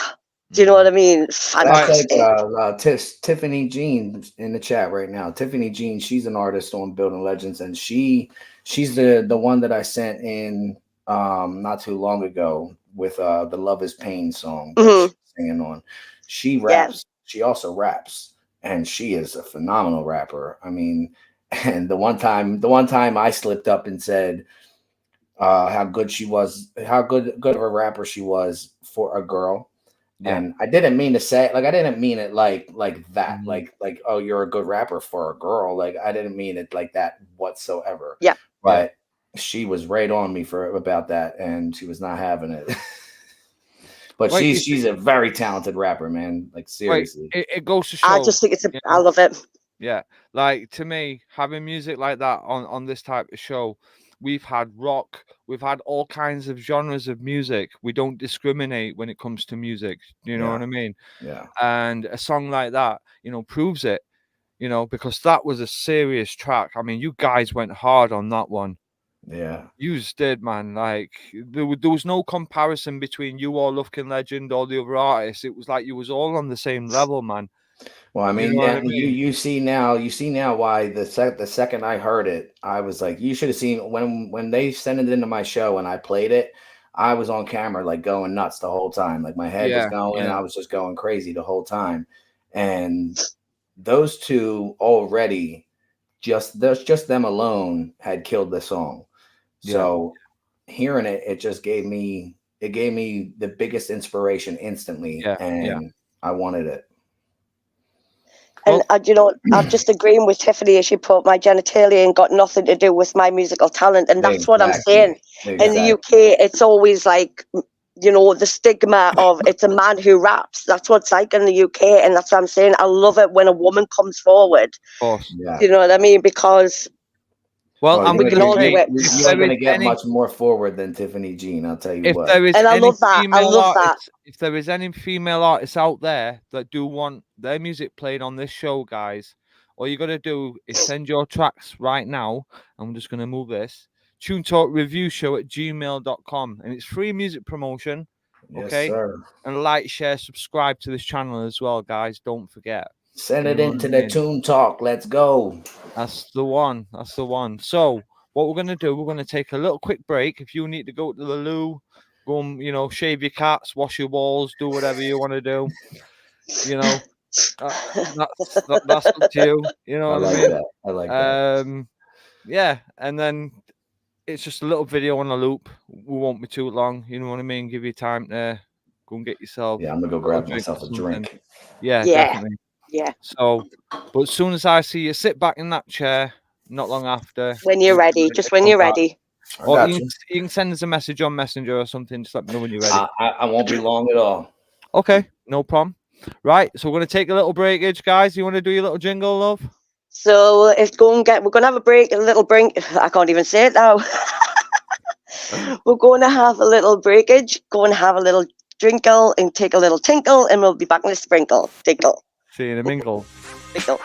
S4: do you know what I mean? Fantastic.
S3: That's like Tiffany Jean in the chat right now. Tiffany Jean, she's an artist on Building Legends, and she's the one that I sent in not too long ago with the Love Is Pain song that she's singing on. She raps. She also raps. And she is a phenomenal rapper. I mean, and the one time I slipped up and said how good she was, how good of a rapper she was for a girl. Yeah. And I didn't mean to say, like, I didn't mean it like that, like, oh, you're a good rapper for a girl. Like, I didn't mean it like that whatsoever.
S4: Yeah.
S3: But she was right on me about that, and she was not having it. But she's a very talented rapper, man. Like, seriously.
S2: It goes to show.
S4: I just think I love it.
S2: Yeah. Like, to me, having music like that on this type of show, we've had rock, we've had all kinds of genres of music. We don't discriminate when it comes to music. You know what I mean?
S3: Yeah.
S2: And a song like that, proves it, because that was a serious track. I mean, you guys went hard on that one.
S3: Yeah,
S2: you did, man. Like there was no comparison between you or Lufkin Legend or the other artists. It was like you was all on the same level, man.
S3: Well, I mean, you see now why the second I heard it, I was like, you should have seen when they sent it into my show and I played it. I was on camera like going nuts the whole time. Like my head was
S2: Yeah,
S3: going,
S2: yeah.
S3: I was just going crazy the whole time. And those two already, just them alone had killed the song. So hearing it, it just gave me the biggest inspiration instantly, and I wanted it.
S4: And I'm just agreeing with Tiffany as she put my genitalia ain't got nothing to do with my musical talent. And that's what I'm saying. In the UK, it's always like, the stigma of it's a man who raps. That's what it's like in the UK. And that's what I'm saying. I love it when a woman comes forward.
S2: Of course.
S3: Yeah.
S4: You know what I mean? Because
S2: I'm
S4: we can all do it.
S3: You ain't gonna get much more forward than Tiffany Jean, I'll tell you what.
S2: There is
S4: and I love that. I love that.
S2: If there is any female artists out there that do want their music played on this show, guys, all you got to do is send your tracks right now. I'm just going to move this. TuneTalkReviewShow@gmail.com, and it's free music promotion. Okay.
S3: Yes, sir.
S2: And like, share, subscribe to this channel as well, guys. Don't forget.
S3: Send it into the Tune Talk. Let's go.
S2: That's the one. That's the one. So what we're going to do, we're going to take a little quick break. If you need to go to the loo, go and, shave your cats, wash your walls, do whatever you want to do. That's up to you. You know what I mean?
S3: I like that.
S2: Yeah. And then it's just a little video on a loop. We won't be too long. You know what I mean? Give you time to go and get yourself.
S3: Yeah, I'm going to go grab myself a drink.
S2: Yeah, definitely.
S4: Yeah.
S2: So, but as soon as I see you sit back in that chair, not long after.
S4: When you're ready, just when you're ready.
S2: Or you can send us a message on Messenger or something. Just let me know when you're ready.
S3: I won't be long at all.
S2: Okay, no problem. Right, so we're going to take a little breakage, guys. You want to do your little jingle, love?
S4: So we're going to have a break, a little break. I can't even say it now. We're going to have a little breakage, go and have a little drinkle and take a little tinkle, and we'll be back in a sprinkle. Tinkle.
S2: See you in a mingle.
S4: Tinkle.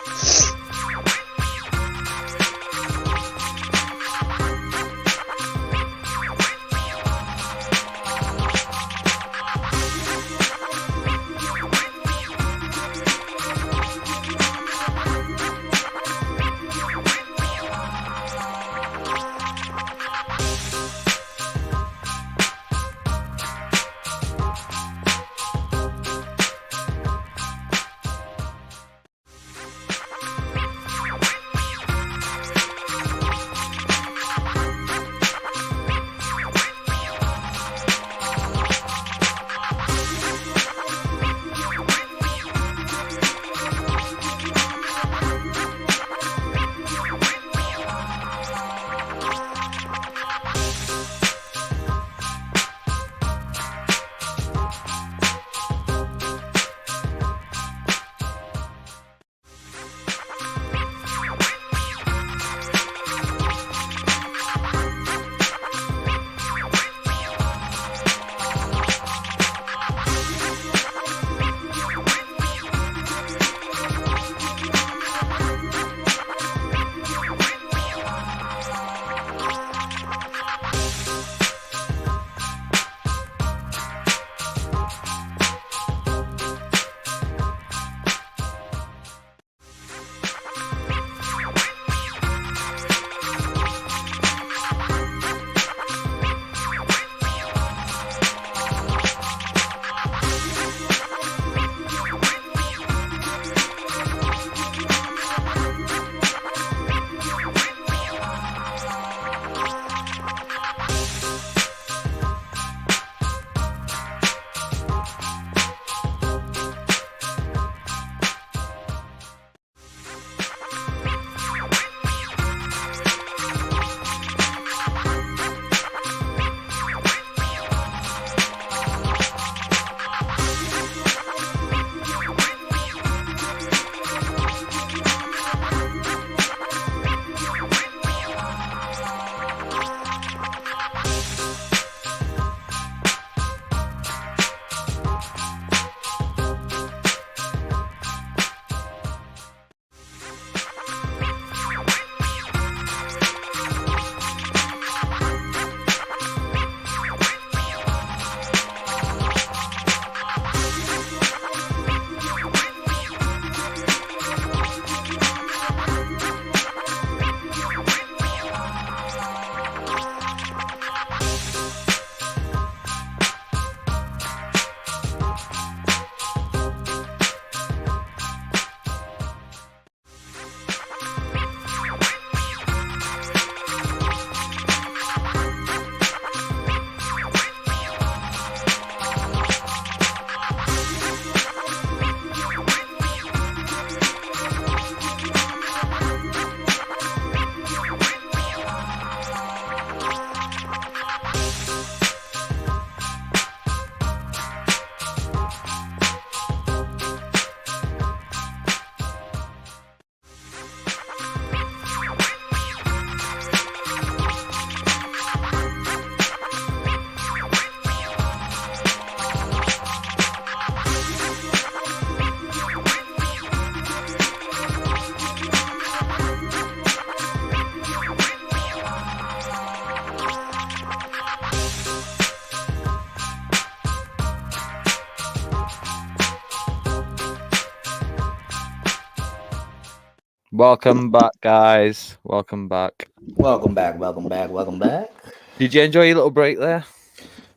S2: Welcome back, guys. Welcome back.
S3: Welcome back, welcome back, welcome back.
S2: Did you enjoy your little break there?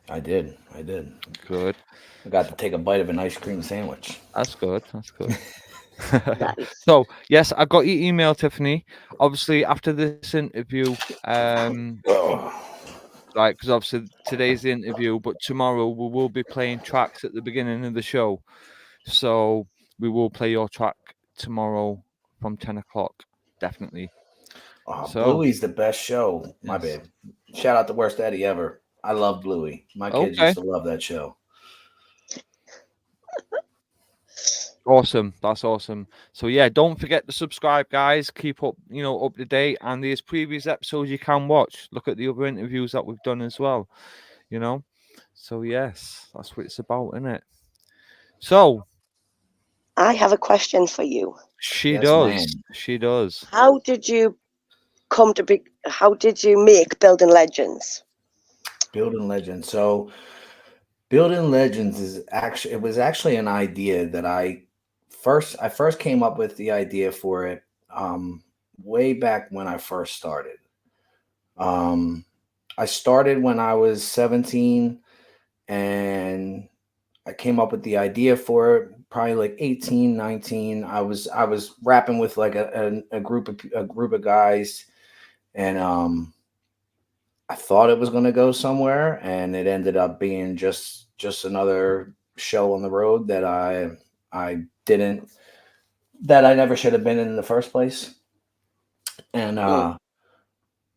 S3: I did.
S2: Good.
S3: I got to take a bite of an ice cream sandwich.
S2: That's good. That's good.
S4: Nice.
S2: So yes, I got your email, Tiffany. Obviously, after this interview,
S3: Oh,
S2: like because obviously today's the interview, but tomorrow we will be playing tracks at the beginning of the show. So we will play your track tomorrow from 10 o'clock, definitely. So
S3: Bluey's the best show. My
S2: yes.
S3: bad. Shout out to Worst Eddie ever. I love Bluey. My kids
S2: Okay.
S3: used to love that show.
S2: Awesome. That's awesome. So yeah, don't forget to subscribe, guys. Keep up, up to date. And these previous episodes you can watch. Look at the other interviews that we've done as well. So yes, that's what it's about, isn't it? So
S4: I have a question for you.
S2: she
S3: Yes,
S2: does.
S3: ma'am.
S2: She does.
S4: How did you how did you make Building Legends?
S3: Building Legends. So Building Legends it was actually an idea that I first came up with the idea for it way back when I first started. Um I started when I was 17, and I came up with the idea for it probably like 18, 19. I was rapping with like a group of guys, and I thought it was going to go somewhere, and it ended up being just another show on the road I didn't that I never should have been in the first place. And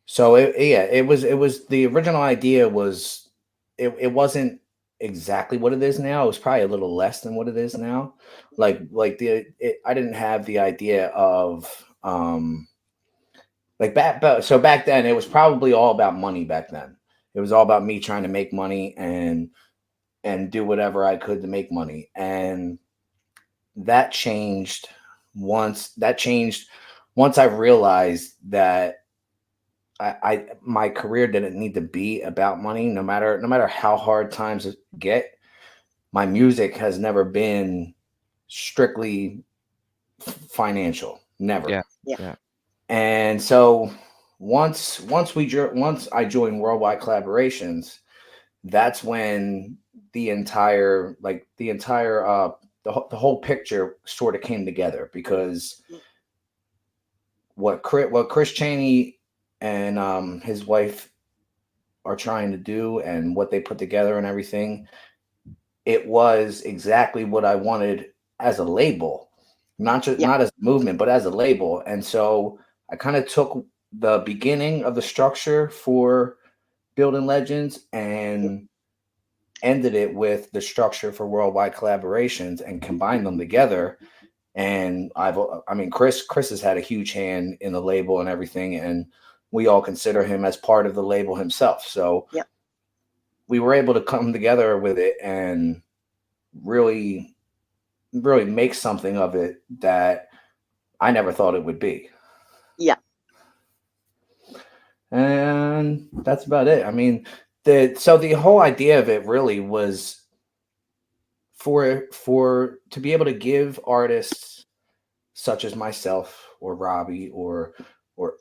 S3: so it was the original idea was it wasn't exactly what it is now. It was probably a little less than what it is now. I didn't have the idea of so back then it was probably all about money. Back then it was all about me trying to make money and do whatever I could to make money. And that changed once I realized that my career didn't need to be about money. No matter how hard times get, my music has never been strictly financial. Never.
S2: Yeah.
S4: Yeah.
S2: Yeah.
S3: And so once I joined Worldwide Collaborations, that's when the whole picture sort of came together, because what Chris Chaney and his wife are trying to do and what they put together and everything, it was exactly what I wanted as a label, not as a movement, but as a label. And so I kind of took the beginning of the structure for Building Legends and ended it with the structure for Worldwide Collaborations and combined them together. And Chris has had a huge hand in the label and everything, and we all consider him as part of the label himself. So we were able to come together with it and really, really make something of it that I never thought it would be.
S4: Yeah.
S3: And that's about it. I mean, the whole idea of it really was for to be able to give artists such as myself or Robbie or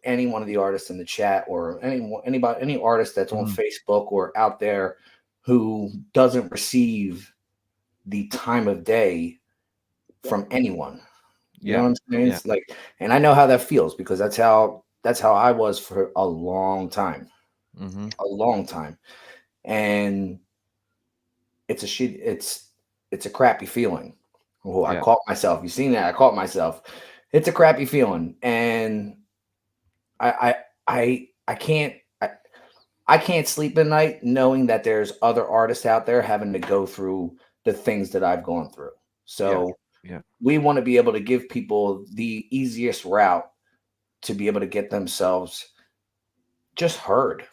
S3: any one of the artists in the chat, or any artist that's on Facebook or out there who doesn't receive the time of day from anyone. You know what I'm saying?
S2: Yeah.
S3: It's like, and I know how that feels, because that's how I was for a long time. A long time. And it's a crappy feeling. Oh, I caught myself. You seen that? I caught myself. It's a crappy feeling. And I can't sleep at night knowing that there's other artists out there having to go through the things that I've gone through. So we want to be able to give people the easiest route to be able to get themselves just heard.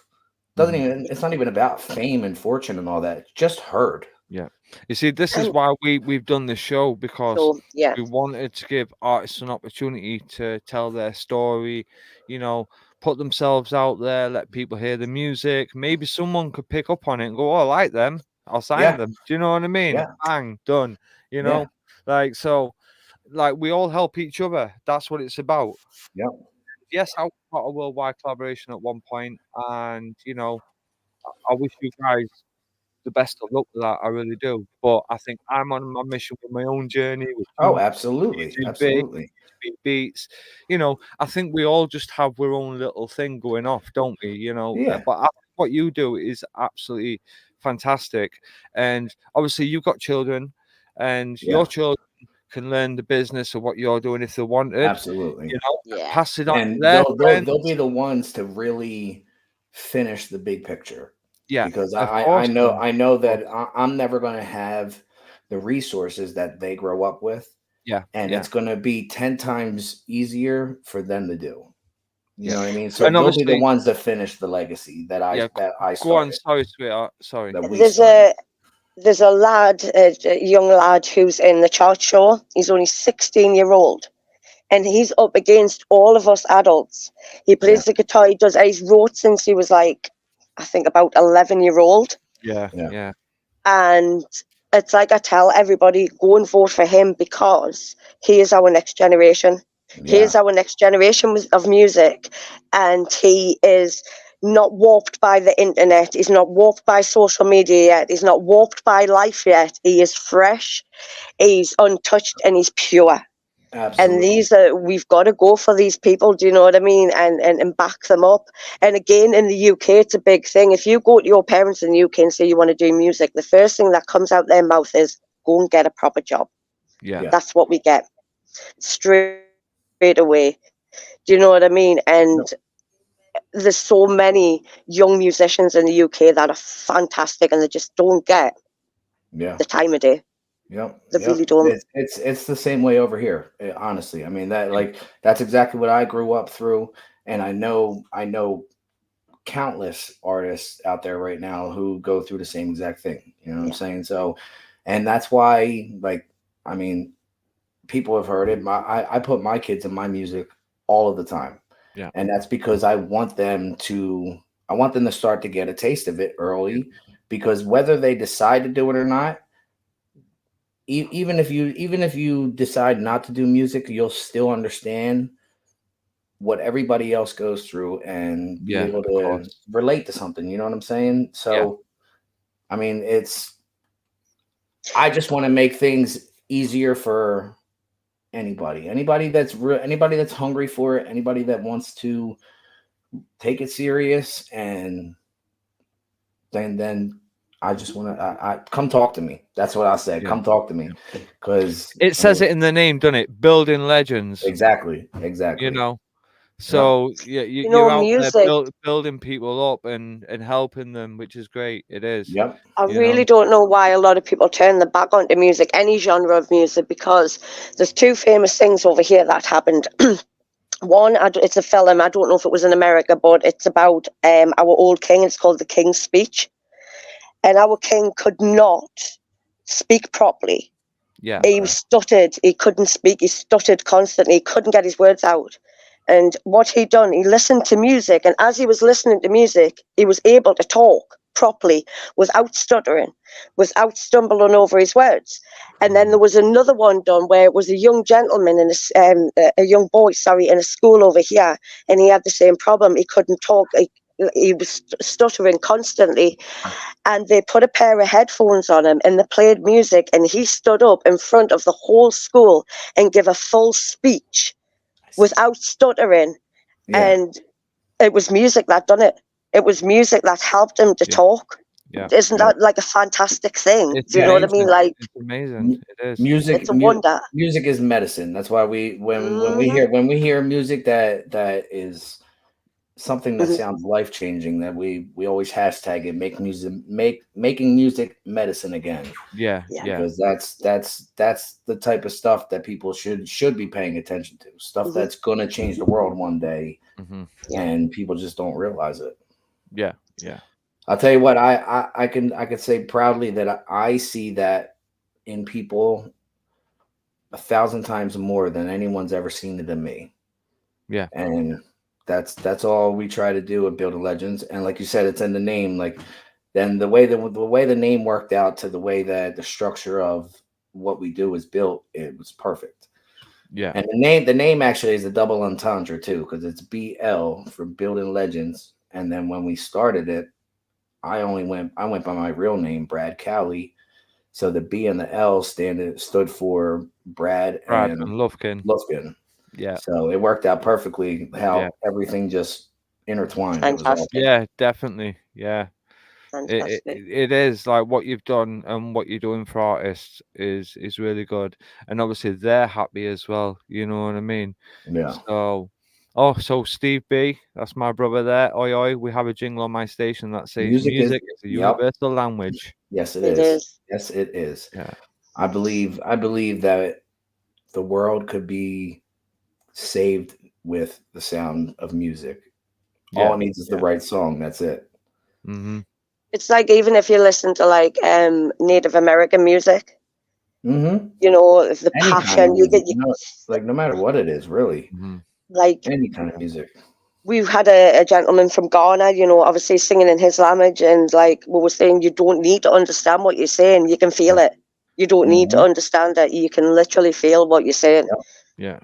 S3: It's not even about fame and fortune and all that. It's just heard.
S2: Yeah. You see, this is why we've done this show, because we wanted to give artists an opportunity to tell their story, put themselves out there, let people hear the music. Maybe someone could pick up on it and go, "Oh, I like them. I'll sign them." Do you know what I mean?
S3: Yeah.
S2: Bang, done. So like we all help each other. That's what it's about.
S3: Yep.
S2: Yes, I got a worldwide collaboration at one point, and I wish you guys the best of luck with that. I really do. But I think I'm on my mission with my own journey with
S3: Oh, absolutely,
S2: big
S3: absolutely.
S2: beats. I think we all just have our own little thing going off, don't we?
S3: Yeah,
S2: But I think what you do is absolutely fantastic. And obviously, you've got children, and
S3: yeah,
S2: your children can learn the business of what you're doing if they wanted.
S3: absolutely.
S4: Yeah.
S2: Pass it on to
S3: And
S2: their friends.
S3: they'll be the ones to really finish the big picture,
S2: Yeah,
S3: because
S2: of
S3: I
S2: course.
S3: know
S2: Of course.
S3: that I'm never going to have the resources that they grow up with,
S2: Yeah,
S3: and
S2: yeah,
S3: it's going to be 10 times easier for them to do. You
S2: yeah.
S3: know what I mean? So
S2: And
S3: they'll be the
S2: obviously,
S3: ones that finish the legacy
S2: yeah.
S3: that I
S2: Go on.
S3: started,
S2: Sorry, sweetheart. Sorry.
S3: that we
S4: There's
S3: started.
S4: a lad, a young lad who's in the chart show. He's only 16-year-old, and he's up against all of us adults. He
S3: Yeah,
S4: plays the guitar. He's wrote since he was like, I think about 11-year-old,
S2: Yeah,
S3: yeah,
S2: yeah,
S4: and it's like I tell everybody, go and vote for him because he is our next generation. He
S3: yeah,
S4: is our next generation of music, and he is not warped by the internet. He's not warped by social media yet. He's not warped by life yet. He is fresh, he's untouched, and he's pure. And
S3: absolutely.
S4: we've got to go for these people, do you know what I mean? And back them up. And again, in the UK, it's a big thing. If you go to your parents in the UK and say you want to do music, the first thing that comes out their mouth is go and get a proper job.
S2: yeah,
S3: Yeah.
S4: That's what we get straight away. Do you know what I mean? And
S3: Yep.
S4: there's so many young musicians in the UK that are fantastic, and they just don't get
S3: Yeah.
S4: the time of day.
S3: Yep.
S4: They
S3: Yep.
S4: really don't.
S3: It's the same way over here. Honestly, I mean that's exactly what I grew up through, and I know countless artists out there right now who go through the same exact thing. You know what I'm
S4: Yeah.
S3: saying? So, and that's why, like, I mean, people have heard it. I put my kids in my music all of the time,
S2: yeah,
S3: and that's because I want them to start to get a taste of it early, because whether they decide to do it or not, even if you decide not to do music, you'll still understand what everybody else goes through and be
S2: yeah.
S3: able
S2: Of
S3: to
S2: course.
S3: relate to something. You know what I'm saying?
S2: Yeah,
S3: So, I mean, I just want to make things easier for anybody that's hungry for it, anybody that wants to take it serious, and then I just want to I come talk to me. That's what I said.
S2: yeah.
S3: Come talk to me, because
S2: It says it in the name, doesn't it? Building legends.
S3: exactly,
S2: You
S3: exactly.
S2: know.
S3: Yep.
S2: So yeah,
S4: You
S2: you're
S4: know,
S2: out there
S4: music.
S2: building people up and helping them, which is great. It is.
S3: Yep.
S4: I
S2: You know.
S4: really don't know why a lot of people turn their back onto music, any genre of music, because there's two famous things over here that happened. One, it's a film. I don't know if it was in America, but it's about our old king. It's called The King's Speech, and our king could not speak properly.
S2: Yeah.
S4: He stuttered. He couldn't speak. He stuttered constantly. He couldn't get his words out. And what he done, he listened to music, and as he was listening to music, he was able to talk properly without stuttering, without stumbling over his words. And then there was another one done where it was a young gentleman in a young boy, sorry, in a school over here, and he had the same problem. He couldn't talk. He was stuttering constantly, and they put a pair of headphones on him and they played music, and he stood up in front of the whole school and gave a full speech without stuttering.
S3: Yeah.
S4: And it was music that done it. It was music that helped him to
S2: Yeah.
S4: talk.
S2: Yeah.
S4: Isn't
S3: Yeah.
S4: that like a fantastic thing?
S2: It's
S4: Do you know what I mean?
S2: amazing.
S4: Like,
S2: It's amazing. It is.
S4: it's a wonder.
S3: Music is medicine. That's why
S4: Mhm.
S3: when we hear music that is something that
S4: Mhm.
S3: sounds life changing, that we always hashtag it, making music medicine again,
S2: Yeah.
S4: Yeah.
S2: Yeah.
S3: because that's the type of stuff that people should be paying attention to, stuff
S4: Mhm.
S3: that's going to change the world one day,
S2: Hmm.
S4: Yeah.
S3: and people just don't realize it.
S2: Yeah. Yeah.
S3: I'll tell you what, I can say proudly that I see that in people 1,000 times more than anyone's ever seen it in me.
S2: Yeah.
S3: And that's all we try to do at Building Legends. And like you said, it's in the name. Like, then the way the name worked out to the way that the structure of what we do is built, it was perfect.
S2: Yeah.
S3: And the name actually is a double entendre too, because it's BL for Building Legends. And then when we started it, I went by my real name, Brad Cowley. So the B and the L stood for Brad and
S2: Lufkin.
S3: Lufkin.
S2: Yeah.
S3: So it worked out perfectly how
S2: Yeah.
S3: everything just intertwined.
S4: Fantastic.
S2: Yeah, definitely. Yeah.
S4: Fantastic.
S2: It is like what you've done and what you're doing for artists is really good, and obviously they're happy as well. You know what I mean?
S3: Yeah.
S2: So Steve B, that's my brother there. Oi oi, we have a jingle on my station that says music is a universal language.
S3: Yes,
S4: It is.
S3: Yes, it is.
S2: Yeah.
S3: I believe that the world could be saved with the sound of music. All it needs is the right song. That's it.
S2: Mm-hmm.
S4: It's like even if you listen to like Native American music,
S3: Mm-hmm.
S4: you know, the
S3: Any kind
S4: passion
S3: of
S4: you
S3: music,
S4: get,
S3: like no matter what it is, really.
S2: Mm-hmm.
S4: like
S3: Any kind of music.
S4: we've had a gentleman from Ghana, you know, obviously singing in his language, and like we were saying, you don't need to understand what you're saying, you can feel it. You don't need to understand it. You can literally feel what you're saying.
S2: Yeah.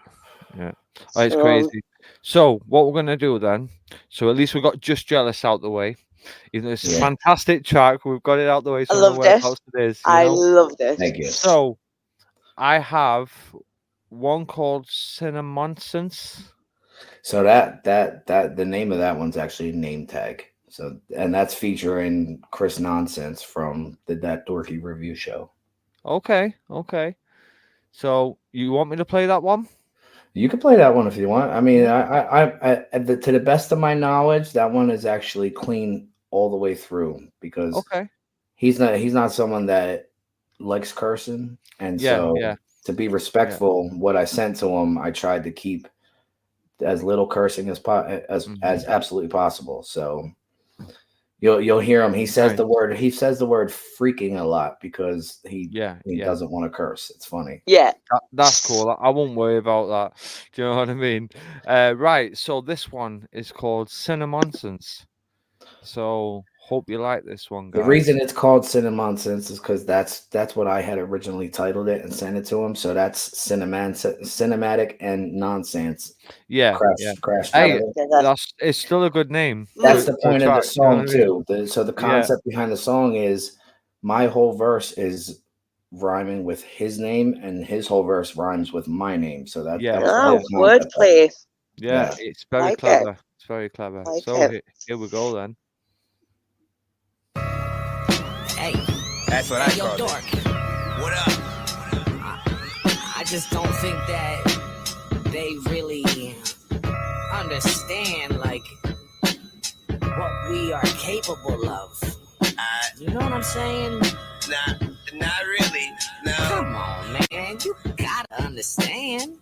S2: Oh, it's crazy. So what we're gonna do then? So at least we got Just Jealous out the way. Even though it's a fantastic track, we've got it out the way. So
S4: I loved it. I loved it.
S3: Thank you.
S2: So I have one called Cinamadic.
S3: So that the name of that one's actually Name Tag. So and that's featuring Chris Nonsense from That Dorky Review Show.
S2: Okay. So you want me to play that one?
S3: You can play that one if you want. I mean, to the best of my knowledge, that one is actually clean all the way through because he's not someone that likes cursing, and so to be respectful, what I sent to him, I tried to keep as little cursing as absolutely possible. So you'll hear him. He says the word freaking a lot because he doesn't want to curse. It's funny.
S4: Yeah.
S2: That's cool. I won't worry about that. Do you know what I mean? Right. So this one is called Cinamadic. So hope you like this one, guys.
S3: The reason it's called Cinamadic is because that's what I had originally titled it and sent it to him. So that's Cinematic and Nonsense. Crash.
S2: Hey, it's still a good name.
S3: That's the point of the song too. So the concept behind the song is my whole verse is rhyming with his name, and his whole verse rhymes with my name. So that
S4: wordplay.
S2: Yeah, it's very clever. It's very clever. So here we go then.
S10: Hey,
S1: that's what I call
S10: Dork.
S1: What up?
S10: I just don't think that they really understand like what we are capable of. You know what I'm saying?
S1: Nah, not really. No.
S10: Come on, man. You gotta understand.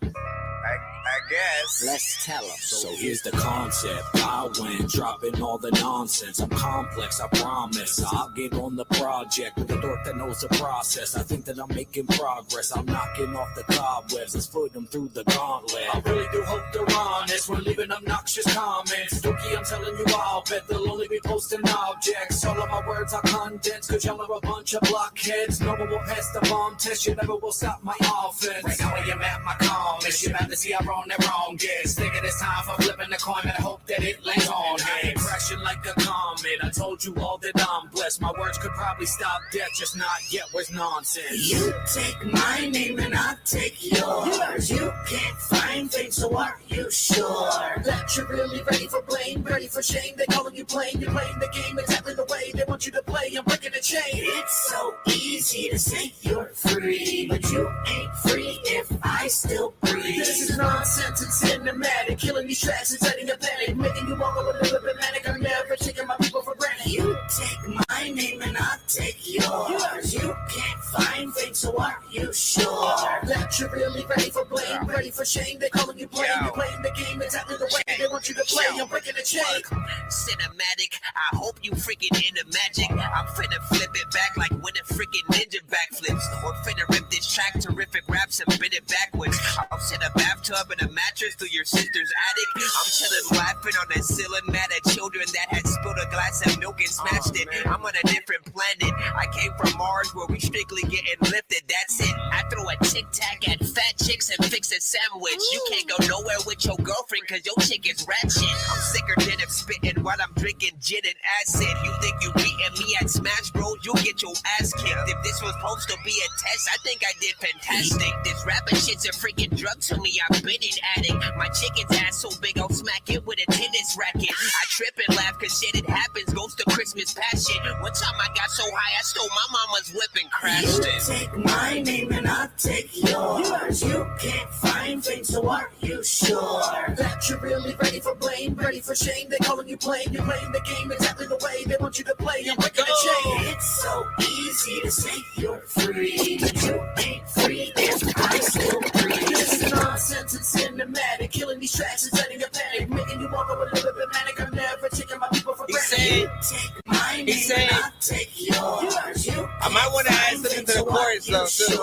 S1: I guess.
S10: Let's tell them.
S8: So here's the concept. I went dropping all the nonsense. I'm complex, I promise. I'll get on the project with a dork that knows the process. I think that I'm making progress. I'm knocking off the cobwebs. Let's put them through the gauntlet. I really do hope they're honest. We're leaving obnoxious comments. Dookie, I'm telling you, I'll bet they'll only be posting objects. All of my words are condensed, cause y'all are a bunch of blockheads. No one will pass the bomb test. You never will stop my offense. Right now, you're at my comments. You're about to see I'm on the wrong guess. Thinking it's time for flipping the coin and hope that it lands on heads. Crashing like a comet. I told you all that I'm blessed. My words could probably stop death, just not yet. Where's nonsense?
S11: You take my name and I take yours. You can't find things, so are you sure that you're really ready for blame, ready for shame? They calling you playing, you're playing the game exactly the way they want you to play. I'm breaking the chain. It's so easy to say you're free, but you ain't free if I still breathe. This is nonsense and cinematic, killing these tracks and setting a panic, making you walk a little bit manic. I'm never taking my people for granted. You take my name and I take yours. You can't find things, so are you sure that you're really ready for blame, ready for shame? They calling you playing, you're playing the game exactly the way they want you to play. I'm breaking the chain.
S12: Cinematic, I hope you freaking into magic. I'm finna flip it back like when a freaking ninja backflips. Or finna rip this track, terrific raps and bend it backwards. I'll set a bathtub and a mattress through your sister's attic. I'm chilling laughing on the ceiling, mad at children that had spilled a glass of milk and smashed it. I'm on a different planet. I came from Mars where we strictly getting lifted. That's it. I throw a tic tac at fat chicks and fix a sandwich. You can't go nowhere with your girlfriend cause your chick is ratchet. I'm sicker than I'm spitting while I'm drinking gin and acid. You think you beating me at Smash Bros, you get your ass kicked. If this was supposed to be a test, I think I did fantastic. This rapping shit's a freaking drug to me, I've been an addict. My chicken's ass so big I'll smack it with a tennis racket. I trip and laugh cause shit it happens, goes to Christmas past shit. One time I got so high I stole my mama's whip and crashed it.
S11: Take my name and I'll take yours. You can't find things, so are you sure that you're really ready for blame, ready for shame? They calling you plain, you're playing the game exactly the way they want you to play. I'm breaking the chain. It's so easy to say you're free, but you ain't free if I still breathe. This is nonsense and cinematic, killing these tracks and setting a panic, making you walk up a little bit manic. I'm never taking my people for granted. Take my name and I'll take yours. You
S13: I might want to add something to the chorus though too.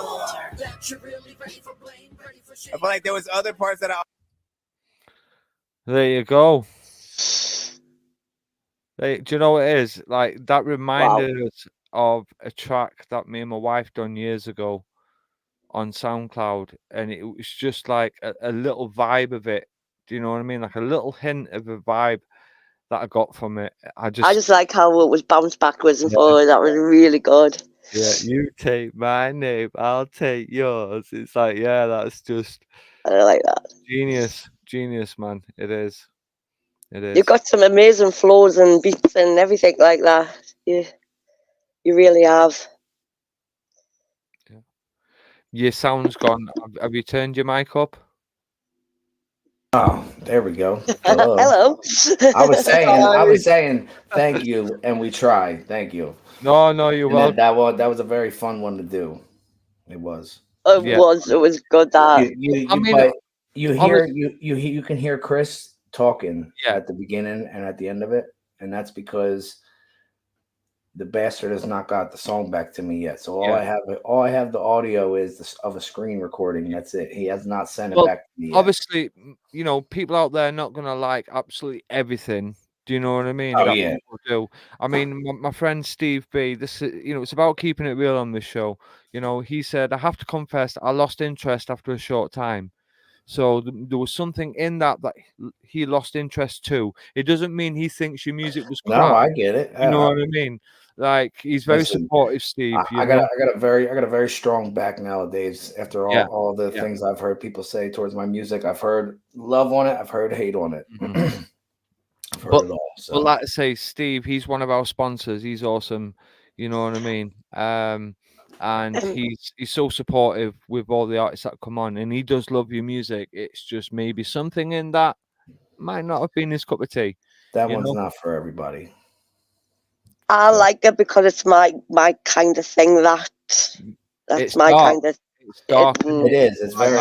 S13: I feel like there was other parts that I.
S2: There you go. Do you know what it is? Like that reminded us of a track that me and my wife done years ago on SoundCloud, and it was just like a little vibe of it. Do you know what I mean? Like a little hint of a vibe that I got from it. I
S4: just like how it was bounced backwards and forward. That was really good.
S2: Yeah, you take my name, I'll take yours. It's like, yeah, that's just.
S4: I like that.
S2: Genius, man. It is.
S4: You've got some amazing flows and beats and everything like that. You really have.
S2: Yeah. Your sound's gone. Have you turned your mic up?
S3: Oh, there we go.
S4: Hello.
S3: I was saying thank you, and we tried. Thank you.
S2: No, you're welcome.
S3: That was a very fun one to do. It was.
S4: It was good. That
S3: you can hear Chris talking at the beginning and at the end of it, and that's because the bastard has not got the song back to me yet. So all I have the audio is of a screen recording. That's it. He has not sent it back to me yet.
S2: Obviously, people out there are not gonna like absolutely everything. Do you know what I mean?
S3: Oh, yeah.
S2: People do. I mean, my friend Steve B. This is, it's about keeping it real on this show. He said, I have to confess, I lost interest after a short time. So there was something in that he lost interest too. It doesn't mean he thinks your music was crap.
S3: No, I get it.
S2: You know what I mean? Like he's very supportive, Steve.
S3: I got a very strong back nowadays. After all the things I've heard people say towards my music, I've heard love on it. I've heard hate on it.
S2: Mm-hmm.
S3: I've heard it all. So.
S2: But like I say, Steve, he's one of our sponsors. He's awesome. You know what I mean? And he's so supportive with all the artists that come on, and he does love your music. It's just maybe something in that might not have been his cup of tea.
S3: That one's not for everybody.
S4: I like it because it's my kind of thing. That's my kind of.
S2: It's dark.
S3: It is. It's very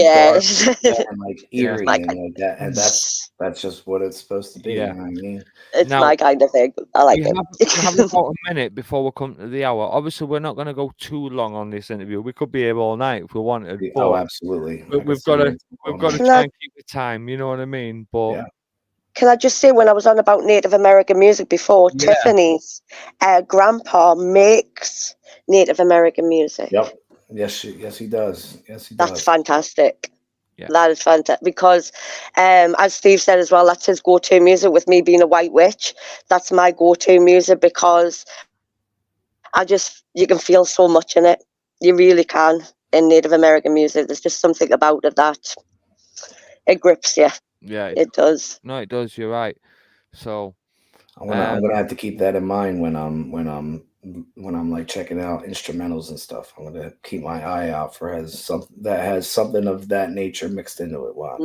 S3: dark and like eerie and like that. And that's just what it's supposed to be.
S2: Yeah.
S3: You know what I mean?
S4: It's my kind of thing. I like it.
S2: We have about a minute before we come to the hour. Obviously, we're not going to go too long on this interview. We could be here all night if we wanted.
S3: Oh, absolutely.
S2: We've got to try and keep the time. You know what I mean? But
S4: can I just say, when I was on about Native American music before, Tiffany's grandpa makes Native American music.
S3: Yep. Yes, he does.
S4: That's fantastic. Yeah. That is fantastic because, as Steve said as well, that's his go-to music. With me being a white witch, that's my go-to music because you can feel so much in it. You really can in Native American music. There's just something about it that it grips you.
S2: Yeah,
S4: it does.
S2: No, it does. You're right. So
S3: I'm gonna have to keep that in mind when I'm like checking out instrumentals and stuff. I'm gonna keep my eye out for something of that nature mixed into it. Watch.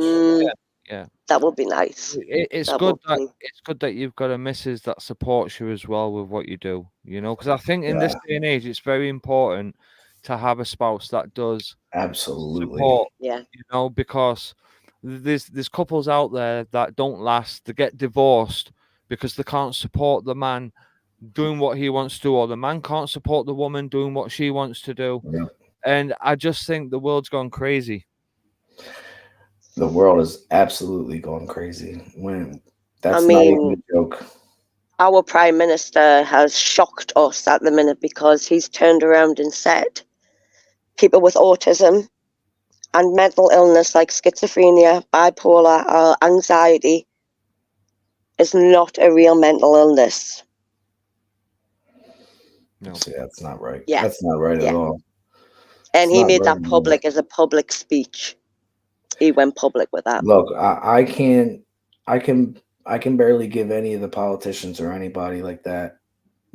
S2: Yeah,
S4: that would be nice.
S2: It's good that you've got a missus that supports you as well with what you do. Because I think in this day and age, it's very important to have a spouse that does
S3: absolutely
S2: support.
S4: Yeah,
S2: because there's couples out there that don't last. They get divorced because they can't support the man doing what he wants to do, or the man can't support the woman doing what she wants to do.
S3: Yeah.
S2: And I just think the world's gone crazy.
S3: The world is absolutely gone crazy. Not even a joke.
S4: Our Prime Minister has shocked us at the minute because he's turned around and said people with autism And mental illness like schizophrenia, bipolar, or anxiety is not a real mental illness.
S2: No.
S3: See, that's not right.
S4: Yeah.
S3: That's not right
S4: Yeah.
S3: at all.
S4: And
S3: It's
S4: he
S3: not
S4: made
S3: right
S4: that
S3: at all.
S4: public as a public speech. He went public with that.
S3: Look, I can't. I can barely give any of the politicians or anybody like that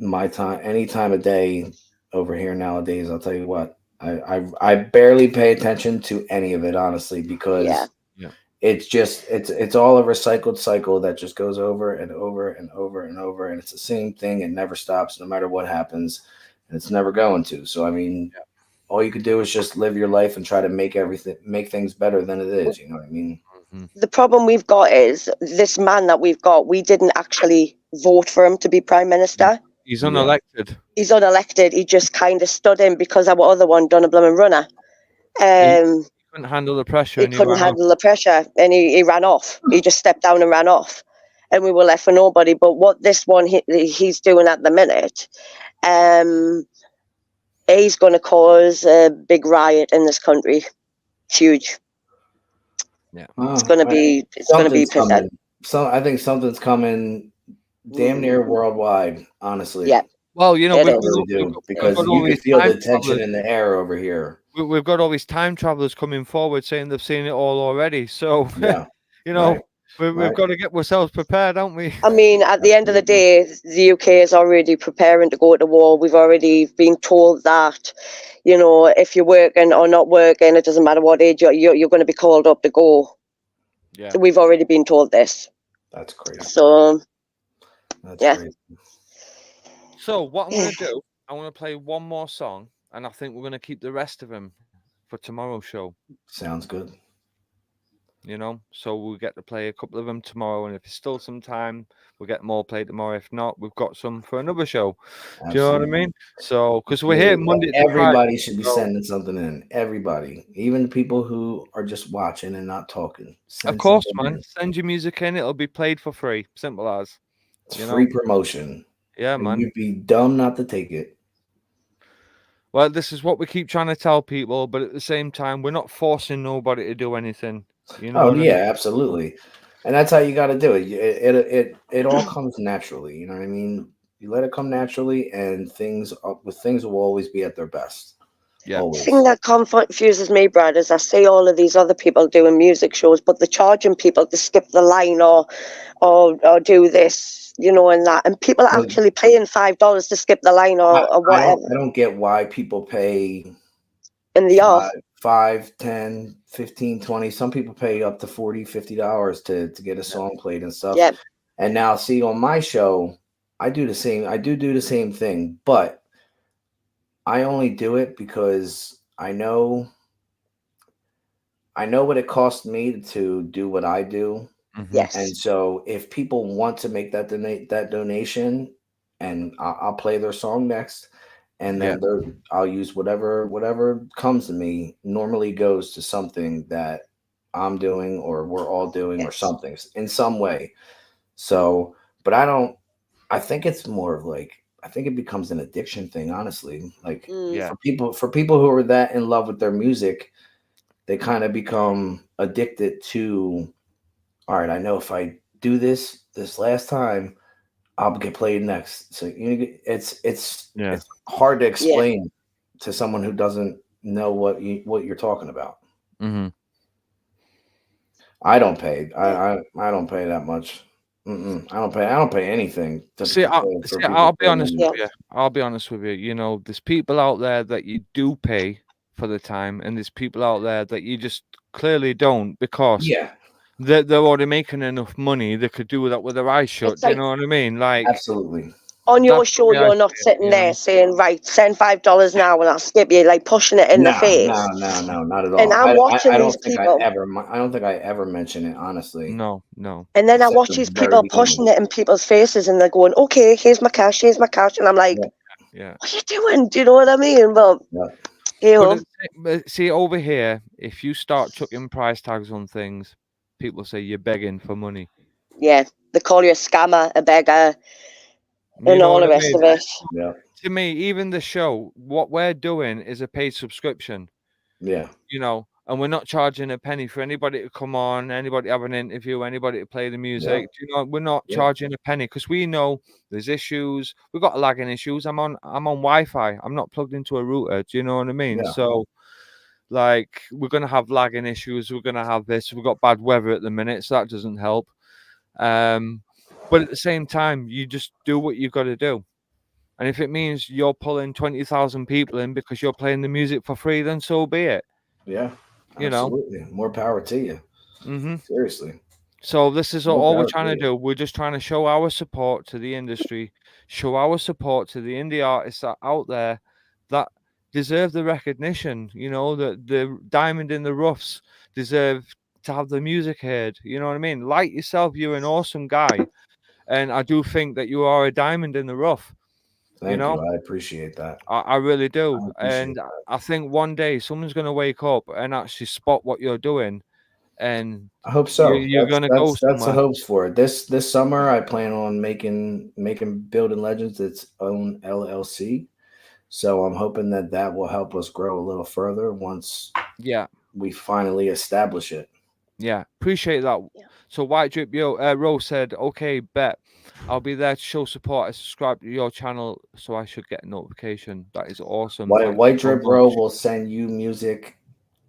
S3: my time, any time of day over here nowadays. I'll tell you what. I barely pay attention to any of it, honestly, because
S4: Yeah.
S3: it's just it's all a recycled cycle that just goes over and over and over and over, and it's the same thing. It never stops, no matter what happens, and it's never going to. So I mean, all you could do is just live your life and try to make things better than it is. You know what I mean?
S4: The problem we've got is this man that we've got, we didn't actually vote for him to be Prime Minister.
S2: He's unelected.
S4: He's unelected. He just kind of stood in because our other one done a blooming runner.
S2: He couldn't handle the pressure.
S4: He
S2: and
S4: couldn't
S2: ran off.
S4: handle the pressure and he ran off. He just stepped down and ran off. And we were left for nobody. But what this one he's doing at the minute, he's going to cause a big riot in this country. Huge.
S2: Yeah,
S4: it's going to be. It's going to be
S3: coming. So I think something's coming, damn near worldwide. Honestly.
S4: Yeah.
S2: Well, you know,
S3: I really do, because you can feel the tension in the air over here.
S2: We've got all these time travelers coming forward saying they've seen it all already. So,
S3: yeah,
S2: you know, we've got to get ourselves prepared, don't we?
S4: I mean, at the end of the day, the UK is already preparing to go to war. We've already been told that, you know, if you're working or not working, it doesn't matter what age you're going to be called up to go.
S2: Yeah.
S4: So we've already been told this.
S3: That's crazy.
S4: So,
S3: that's crazy.
S2: So what I'm going to do, I want to play one more song, and I think we're going to keep the rest of them for tomorrow's show.
S3: Sounds good.
S2: You know, so we'll get to play a couple of them tomorrow, and if there's still some time, we'll get more played tomorrow. If not, we've got some for another show.
S3: Absolutely.
S2: Do you know what I mean? So, because we're here Monday to
S3: everybody
S2: Friday,
S3: should be
S2: so
S3: sending something in. Everybody, even people who are just watching and not talking.
S2: Of course,
S3: something
S2: man.
S3: in.
S2: Send your music in; it'll be played for free. Simple as.
S3: It's
S2: You
S3: free
S2: know?
S3: promotion.
S2: Yeah,
S3: And
S2: man.
S3: you'd be dumb not to take it.
S2: Well, this is what we keep trying to tell people, but at the same time, we're not forcing nobody to do anything. You know?
S3: Oh
S2: what I
S3: yeah,
S2: mean?
S3: absolutely. And that's how you got to do it. It all comes naturally. You know what I mean? You let it come naturally, and things will always be at their best.
S2: Yeah.
S4: the thing that confuses me, Brad, is I see all of these other people doing music shows, but they're charging people to skip the line or do this, you know, and that, and people are actually paying $5 to skip the line or whatever.
S3: I don't get why people pay
S4: in the off.
S3: 5, 10, 15, 20. Some people pay up to $40, $50 to get a song played and stuff.
S4: Yep.
S3: And now, see, on my show, I do the same. I do the same thing, but I only do it because I know what it costs me to do what I do.
S4: Yes.
S3: And so if people want to make that donation, and I'll play their song next, and then I'll use whatever comes to me, normally goes to something that I'm doing or we're all doing or something in some way. So, but I think it's more of like, I think it becomes an addiction thing, honestly. Like for people who are that in love with their music, they kind of become addicted to, all right, I know if I do this last time, I'll get played next. So it's hard to explain to someone who doesn't know what you're talking about.
S2: Mm-hmm.
S3: I don't pay. I don't pay that much. I don't pay anything.
S2: I'll be honest with you. I'll be honest with you. You know, there's people out there that you do pay for the time, and there's people out there that you just clearly don't, because they're already making enough money. They could do that with their eyes shut. Do you know what I mean? Like,
S3: absolutely.
S4: On your show, you're not sitting there saying, right, send $5 now and I'll skip you, like pushing it in the face.
S3: No, not at all.
S4: And I'm watching
S3: I don't
S4: these
S3: think
S4: people.
S3: I don't think I ever mention it, honestly.
S2: No.
S4: And then I watch these people pushing it in people's faces, and they're going, okay, here's my cash. And I'm like, what are you doing? Do you know what I mean? But, you know.
S2: But see, over here, if you start chucking price tags on things, people say you're begging for money.
S4: Yeah, they call you a scammer, a beggar, and all the rest of it.
S3: Yeah.
S2: To me, even the show, what we're doing is a paid subscription.
S3: Yeah.
S2: You know, and we're not charging a penny for anybody to come on, anybody to have an interview, anybody to play the music. Do you know, we're not charging a penny because we know there's issues. We've got lagging issues. I'm on Wi-Fi. I'm not plugged into a router. Do you know what I mean?
S3: Yeah.
S2: So, like, we're gonna have lagging issues. We're gonna have this. We've got bad weather at the minute, so that doesn't help. But at the same time, you just do what you've got to do. And if it means you're pulling 20,000 people in because you're playing the music for free, then so be it.
S3: Yeah,
S2: you know.
S3: absolutely. More power to you. Seriously.
S2: So this is
S3: More
S2: all we're
S3: power
S2: trying
S3: to
S2: to
S3: you.
S2: do. We're just trying to show our support to the industry, show our support to the indie artists that are out there that deserve the recognition. You know, the diamond in the roughs deserve to have the music heard. You know what I mean? Like yourself, you're an awesome guy, and I do think that you are a diamond in the rough.
S3: Thank you. I appreciate that.
S2: I really do.
S3: I appreciate
S2: And
S3: that.
S2: I think one day someone's going to wake up and actually spot what you're doing. And
S3: I hope so.
S2: you're going to go
S3: That's the
S2: somewhere.
S3: hopes for it. This summer, I plan on making Building Legends its own LLC. So I'm hoping that will help us grow a little further once we finally establish it.
S2: Yeah, appreciate that. So White Drip Rose said, "Okay, bet I'll be there to show support. I subscribe to your channel, so I should get a notification." That is awesome. Thank
S3: White
S2: you so
S3: Drip
S2: much.
S3: Bro will send you music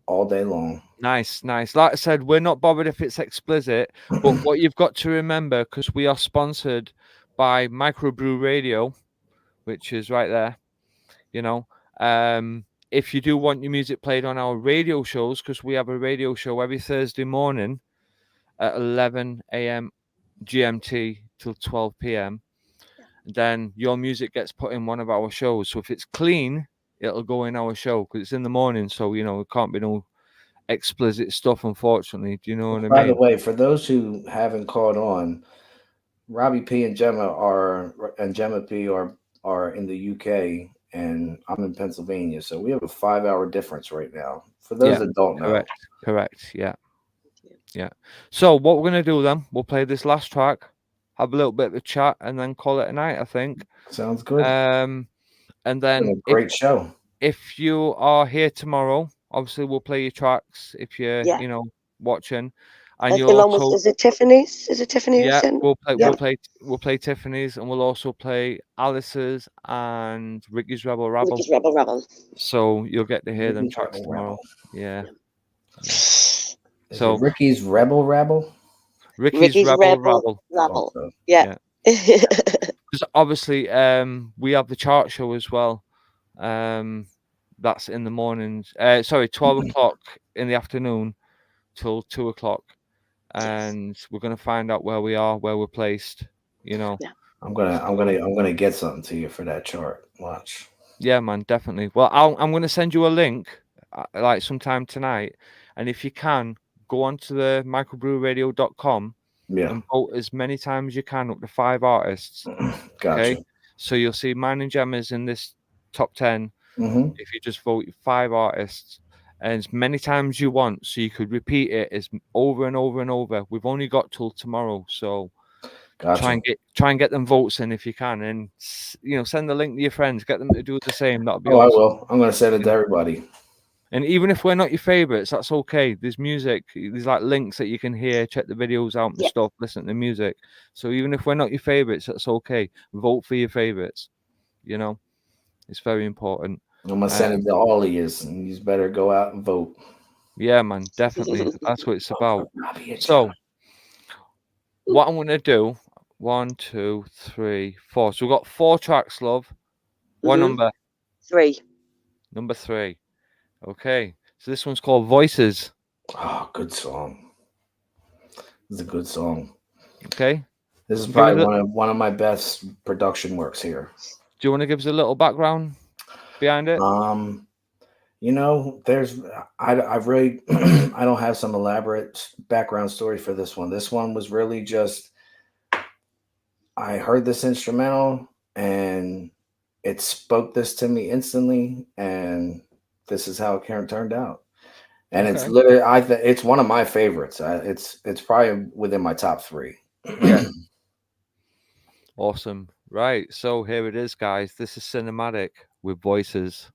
S3: all day long.
S2: Nice. Like I said, we're not bothered if it's explicit, but what you've got to remember, because we are sponsored by Microbrew Radio, which is right there. You know, if you do want your music played on our radio shows, because we have a radio show every Thursday morning at 11 a.m. GMT till 12 p.m., then your music gets put in one of our shows. So if it's clean, it'll go in our show because it's in the morning. So, you know, it can't be no explicit stuff, unfortunately. Do you know what I mean?
S3: By the way, for those who haven't caught on, Robbie P and Gemma P are in the UK and I'm in Pennsylvania. So we have a 5-hour difference right now. For those that don't know.
S2: Correct. Yeah. So what we're gonna do then, we'll play this last track, have a little bit of a chat, and then call it a night, I think.
S3: Sounds good.
S2: And then
S3: a great show.
S2: If you are here tomorrow, obviously we'll play your tracks if you're you know, watching. And you'll also,
S4: is it Tiffany's? Is it Tiffany?
S2: Yeah,
S4: who's in?
S2: we'll play Tiffany's, and we'll also play Alice's and Ricky's Rebel Rabble.
S4: Ricky's Rebel.
S2: So you'll get to hear them
S3: Ricky's
S2: tracks
S3: Rebel
S2: tomorrow. Yeah.
S3: So Ricky's Rebel Rabble?
S2: Ricky's Rebel.
S4: Okay. Yeah.
S2: Because obviously, we have the chart show as well. That's in the mornings. 12 o'clock in the afternoon till 2 o'clock, and we're gonna find out where we are, where we're placed. You know.
S3: Yeah. I'm gonna get something to you for that chart. Watch.
S2: Yeah, man, definitely. Well, I'm gonna send you a link, like sometime tonight, and if you can, go onto the microbrewradio.com and vote as many times as you can, up to 5 artists.
S3: Gotcha.
S2: Okay, so you'll see mine and Gemma's in this top 10. If you just vote 5 artists, and as many times you want, so you could repeat it as over and over and over. We've only got till tomorrow, so try and get them votes in if you can, and you know, send the link to your friends, get them to do the same. That'll be awesome.
S3: I will. I'm gonna send it to everybody.
S2: And even if we're not your favorites, that's okay. There's music, there's like links that you can hear, check the videos out and stuff, listen to music. So even if we're not your favorites, that's okay. Vote for your favorites. You know, it's very important.
S3: I'm gonna send it to all of you, and you better go out and vote.
S2: Yeah, man, definitely. That's what it's about. So, what I'm gonna do, 1, 2, 3, 4. So we've got 4 tracks, love. What number?
S4: 3.
S2: Number 3. Okay. So this one's called Voices.
S3: Oh, good song. It's a good song.
S2: Okay.
S3: This is probably one of my best production works here.
S2: Do you want to give us a little background behind it?
S3: You know, I really I don't have some elaborate background story for this one. This one was really just, I heard this instrumental and it spoke this to me instantly, and this is how it turned out. And it's literally, it's one of my favorites. It's probably within my top 3.
S2: Yeah. Awesome. Right. So here it is, guys. This is Cinamatic with Voices.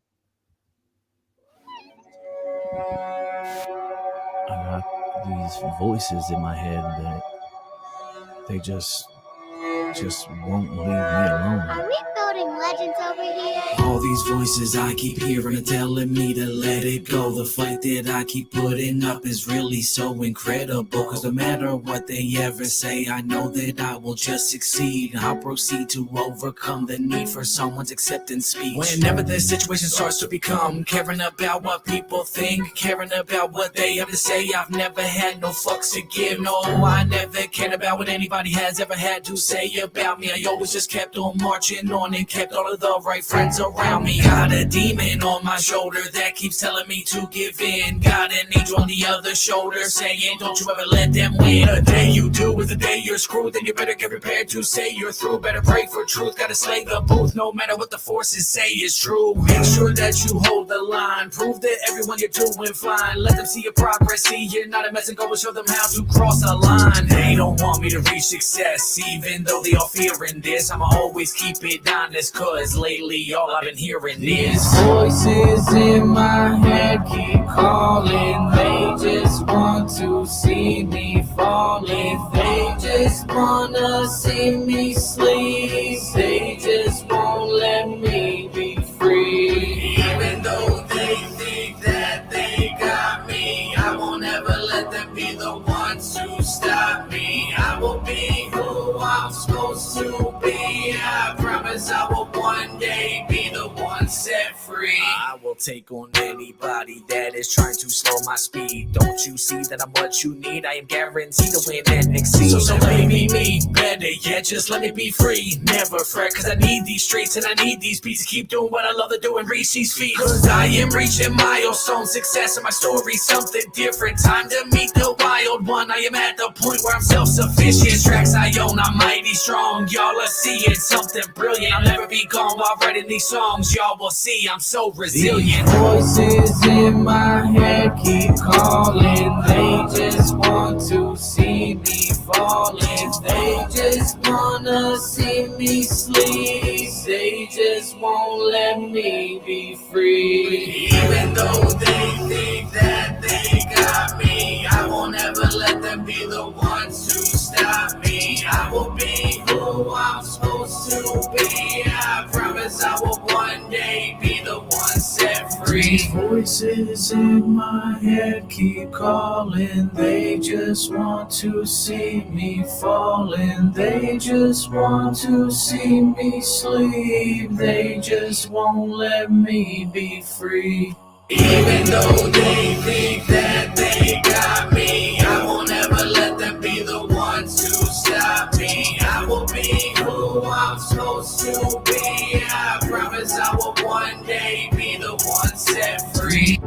S8: these voices in my head that they just won't leave me alone.
S7: Are we building legends over here?
S8: All these voices I keep hearing are telling me to let it go. The fight that I keep putting up is really so incredible. Cause no matter what they ever say, I know that I will just succeed. I'll proceed to overcome the need for someone's acceptance speech. Whenever the situation starts to become caring about what people think, caring about what they have to say, I've never had no fucks to give. No, I never cared about what anybody has ever had to say about me. I always just kept on marching on and kept all of the right friends around me. Got a demon on my shoulder that keeps telling me to give in. Got an angel on the other shoulder saying, don't you ever let them win. The day you do is the day you're screwed. Then you better get prepared to say you're through. Better pray for truth. Gotta slay the booth no matter what the forces say is true. Make sure that you hold the line. Prove that everyone you're doing fine. Let them see your progress. See you're not a mess and go and show them how to cross the line. They don't want me to reach success, even though they all fearing this. I'ma always keep it honest, cause lately all I've been hearing is voices in my head keep calling. They just want to see me falling. They just wanna see me sleep. They just won't let me be free. Even though they think that they got me, I won't ever let them be the ones to stop me. I will be who I'm supposed to be. I promise I will one day be the one set free. I will take on anybody that is trying to slow my speed. Don't you see that I'm what you need? I am guaranteed to win and exceed. So let me be me, better yet, just let me be free. Never fret, cause I need these streets and I need these beats to keep doing what I love to do and reach these feet. Cause I am reaching milestones, success in my story, something different. Time to meet the wild one. I am at the point where I'm self-sufficient. Tracks I own, I'm mighty strong. Y'all are seeing something brilliant. I'll never be gone while writing these songs. Y'all will see I'm so resilient. The voices in my head keep calling. They just want to see me falling. They just wanna see me sleep. They just won't let me be free. Even though they think that they got me, I won't ever let them be the ones to stop me. I will be who I'm supposed to be. I promise I will one day be the one set free. Voices in my head keep calling. They just want to see me falling. They just want to see me sleep. They just won't let me be free. Even though they think that they got me, I won't ever let them be the ones to stop me. I will be who I'm supposed to be. I promise I will one day be the one set free.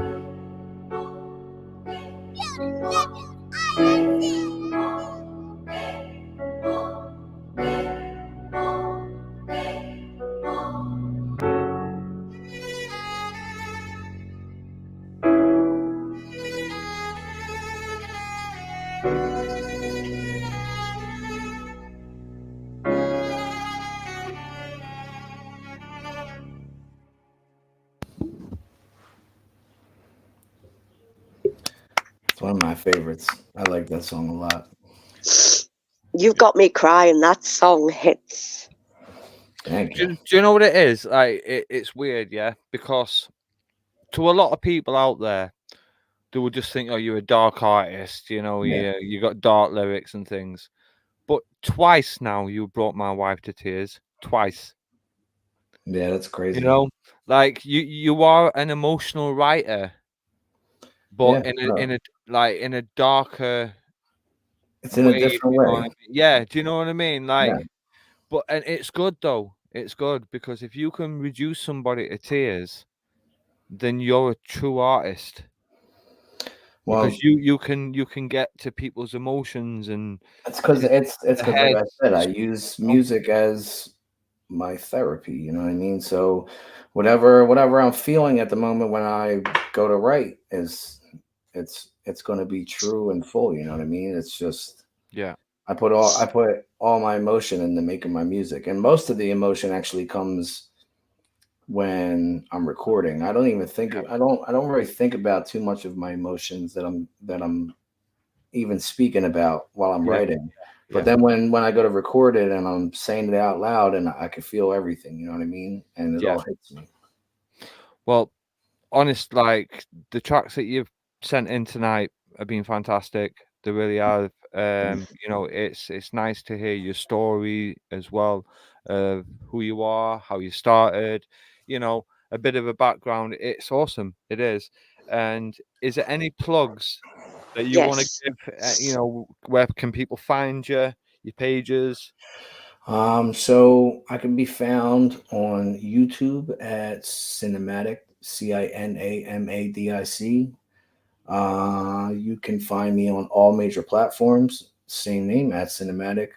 S3: It's one of my favorites. I like that song a lot.
S4: You've got me crying. That song hits.
S3: Thank
S2: Do,
S3: you.
S2: do you know what it is? Like it's weird, yeah, because to a lot of people out there, they will just think, "Oh, you're a dark artist,"
S3: Yeah.
S2: you got dark lyrics and things. But twice now, you brought my wife to tears. Twice,
S3: Yeah, that's
S2: you
S3: crazy.
S2: know, like you are an emotional writer, but
S3: Yeah.
S2: in a darker
S3: It's in a
S2: way.
S3: different
S2: You know what I
S3: way.
S2: mean? Yeah, do you know what I mean?
S3: Yeah.
S2: But and it's good though. It's good because if you can reduce somebody to tears, then you're a true artist.
S3: Well,
S2: Because you can get to people's emotions and
S3: it's because it's
S2: the
S3: because like I
S2: heads.
S3: said, I use music as my therapy. You know what I mean? So whatever I'm feeling at the moment when I go to write is it's going to be true and full. You know what I mean? It's just
S2: Yeah.
S3: I put all my emotion into making my music, and most of the emotion actually comes when I'm recording. I don't even think
S2: Yeah.
S3: I don't really think about too much of my emotions that I'm even speaking about while I'm
S2: Yeah.
S3: writing. But
S2: Yeah.
S3: then when I go to record it and I'm saying it out loud and I can feel everything, you know what I mean? And it
S2: Yeah.
S3: all hits me.
S2: Well, honest, like the tracks that you've sent in tonight have been fantastic. They really are. You know, it's nice to hear your story as well of who you are, how you started, you know, a bit of a background. It's awesome. It is. And is there any plugs that you want to
S4: Yes.
S2: give? You know, where can people find you, your pages?
S3: So I can be found on YouTube at Cinamadic, Cinamadic. You can find me on all major platforms, same name at Cinematic.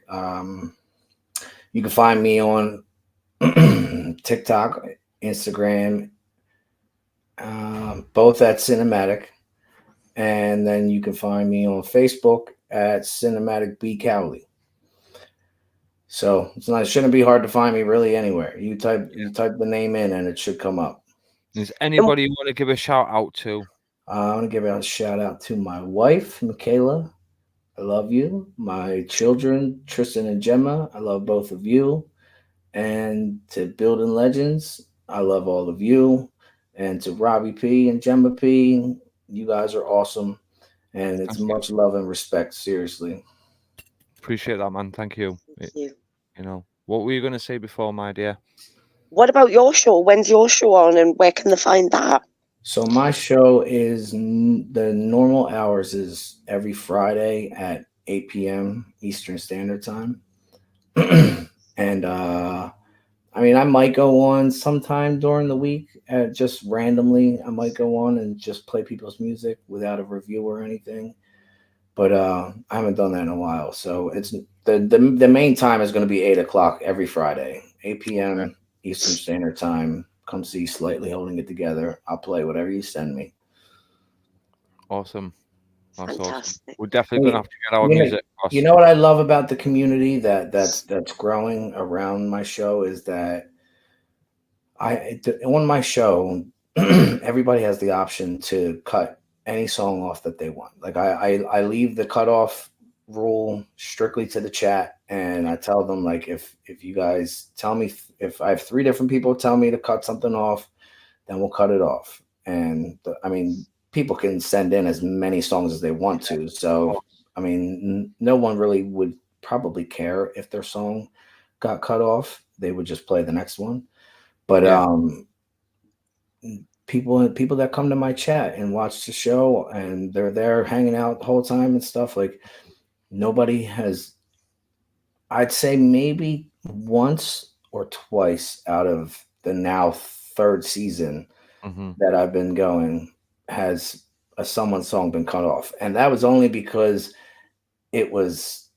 S3: You can find me on TikTok, Instagram, both at Cinematic. And then you can find me on Facebook at Cinematic B Cowley. So it shouldn't be hard to find me really anywhere. You type the name in and it should come up.
S2: Is anybody you want to give a shout out to?
S3: I want to give a shout out to my wife, Michaela. I love you. My children, Tristan and Gemma. I love both of you. And to Building Legends, I love all of you. And to Robbie P and Gemma P, you guys are awesome. And it's
S2: Thank you.
S3: much love and respect, seriously.
S2: Appreciate that, man. Thank you.
S4: Thank you.
S2: You know, what were you going to say before, my dear?
S4: What about your show? When's your show on, and where can they find that?
S3: So my show is the normal hours is every Friday at 8 p.m. Eastern Standard Time. And I mean, I might go on sometime during the week, just randomly. I might go on and just play people's music without a review or anything. But I haven't done that in a while. So it's the main time is going to be 8 o'clock every Friday, 8 p.m. Eastern Standard Time. Come see Slightly Holding It Together. I'll play whatever you send me.
S2: Awesome. That's awesome.
S4: Fantastic.
S2: We're definitely gonna have to get our
S3: You know,
S2: music across.
S3: you know what I love about the community that's growing around my show is that on my show, everybody has the option to cut any song off that they want. Like I leave the cutoff rule strictly to the chat, and I tell them like if you guys tell me if I have 3 different people tell me to cut something off, then we'll cut it off. And I mean, people can send in as many songs as they want to. So I mean, no one really would probably care if their song got cut off. They would just play the next one. But people that come to my chat and watch the show and they're there hanging out the whole time and stuff, like nobody has, I'd say maybe once or twice out of the now 3rd season that I've been going has someone's song been cut off. And that was only because it was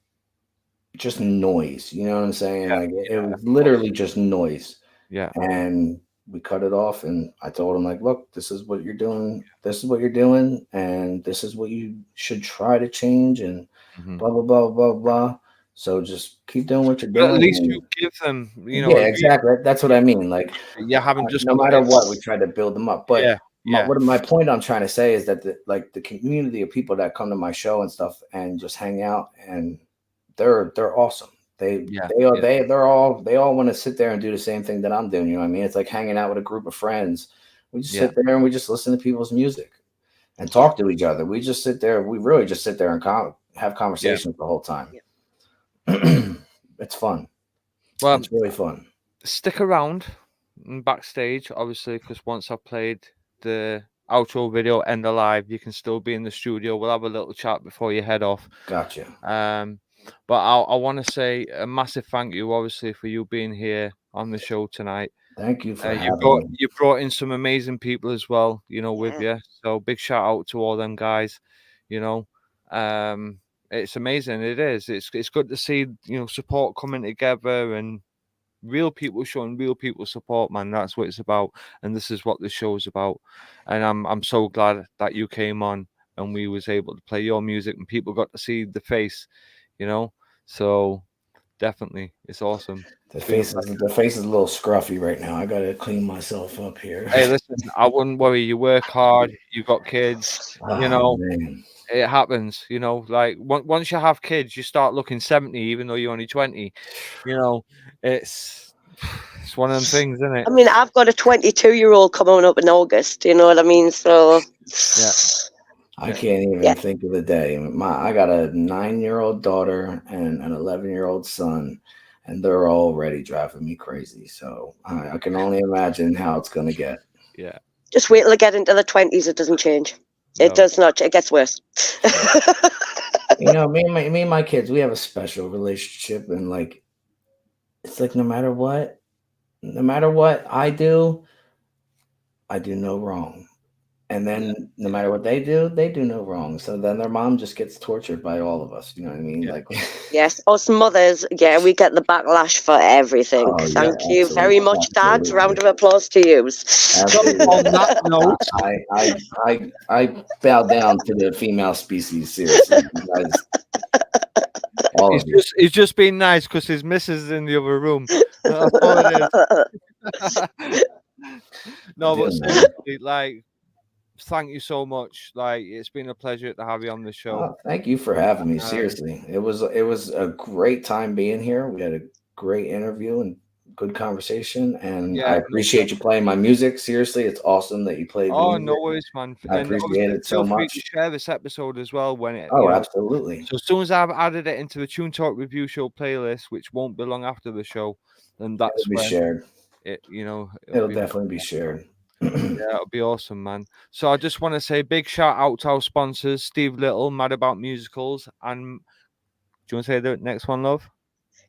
S3: just noise. You know what I'm saying? Like it was literally just noise.
S2: Yeah.
S3: And we cut it off, and I told him like, look, this is what you're doing. This is what you're doing, and this is what you should try to change, and blah blah blah blah blah. So just keep doing what you're
S2: But
S3: doing.
S2: at least
S3: and-
S2: you give them, you know,
S3: yeah, exactly. That's what I mean. Like,
S2: you haven't just
S3: no
S2: got
S3: matter
S2: it.
S3: what, we try to build them up. But
S2: Yeah.
S3: my point I'm trying to say is that the community of people that come to my show and stuff and just hang out, and they're awesome. They all want to sit there and do the same thing that I'm doing. You know what I mean? It's like hanging out with a group of friends. We just sit there and we just listen to people's music and talk to each other. We just sit there. We really just sit there and have conversations the whole time. It's fun.
S2: Well,
S3: it's really fun.
S2: Stick around backstage, obviously, because once I've played the outro video and the live, you can still be in the studio. We'll have a little chat before you head off.
S3: Gotcha.
S2: But I want to say a massive thank you, obviously, for you being here on the show tonight.
S3: Thank you for having me.
S2: You brought in some amazing people as well, you know, with you. So big shout out to all them guys. You know, it's amazing. It is. It's good to see, you know, support coming together and real people showing real people support, man. That's what it's about, and this is what the show's about. And I'm so glad that you came on and we was able to play your music and people got to see the face, you know. So definitely. It's awesome.
S3: The face is a little scruffy right now. I gotta clean myself up here.
S2: Hey, listen, I wouldn't worry. You work hard. You got kids. You know,
S3: man.
S2: it happens. You know, like once you have kids, you start looking 70, even though you're only 20. You know, it's one of them things, isn't it?
S4: I mean, I've got a 22-year-old coming up in August. You know what I mean? So
S2: yeah.
S3: I can't even think of the day. I got a 9-year-old daughter and an 11-year-old son, and they're already driving me crazy. So I can only imagine how it's gonna get.
S2: Yeah.
S4: Just wait till I get into the 20s. It doesn't change. It does not. It gets worse.
S3: You know, me and my kids, we have a special relationship, and like, it's like no matter what I do no wrong. And then no matter what they do no wrong. So then their mom just gets tortured by all of us. You know what I mean? Like,
S4: yes, us mothers, we get the backlash for everything.
S3: Oh, yeah,
S4: Thank you very
S3: absolutely,
S4: much, Dad.
S3: absolutely.
S4: Round of applause to you.
S2: On that note,
S3: I bow down to the female species. Seriously, you guys, all of you.
S2: he's just being nice because his missus is in the other room. That's all it is. No, but seriously, like, thank you so much. Like, it's been a pleasure to have you on the show.
S3: Oh, thank you for having me. Seriously, it was a great time being here. We had a great interview and good conversation, and I appreciate you playing my music. Seriously, it's awesome that you played.
S2: Oh,
S3: music.
S2: no worries, man.
S3: I appreciate it so
S2: Feel free
S3: much.
S2: to share this episode as well when it.
S3: Oh, absolutely.
S2: So as soon as I've added it into the Tune Talk Review Show playlist, which won't be long after the show, then that's
S3: It'll be
S2: when
S3: shared.
S2: It'll
S3: definitely be shared.
S2: Yeah, it'll be awesome, man. So I just want to say big shout out to our sponsors, Steve Little, Mad About Musicals, and do you want to say the next one, love?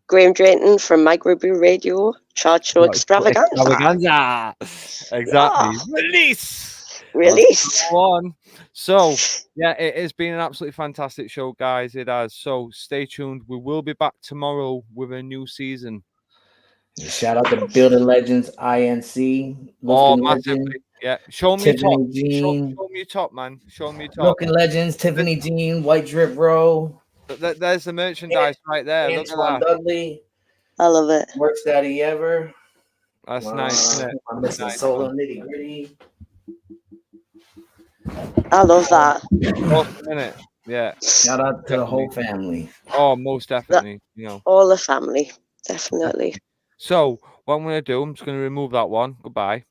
S4: Graham Drayton from Microbrew Radio, Charge Show Extravaganza.
S2: Exactly.
S4: Release.
S2: One. So yeah, it has been an absolutely fantastic show, guys. It has. So stay tuned. We will be back tomorrow with a new season.
S3: Shout out to Building Legends INC.
S2: Massively. Yeah. Show me
S3: Tiffany
S2: top.
S3: Jean.
S2: Show me your top, man. Show me your top.
S3: Looking Legends, Tiffany Jean, White Drip Row.
S2: There's the merchandise right there. Look at that.
S3: Dudley.
S4: I love it.
S3: Worst Daddy Ever.
S2: That's nice, isn't it?
S3: I'm missing Solo Nitty Gritty.
S4: I love that.
S2: Awesome, isn't it? Yeah.
S3: Shout out to the whole family.
S2: Oh, most definitely.
S4: All the family, definitely.
S2: So what I'm gonna do, I'm just gonna remove that one. Goodbye.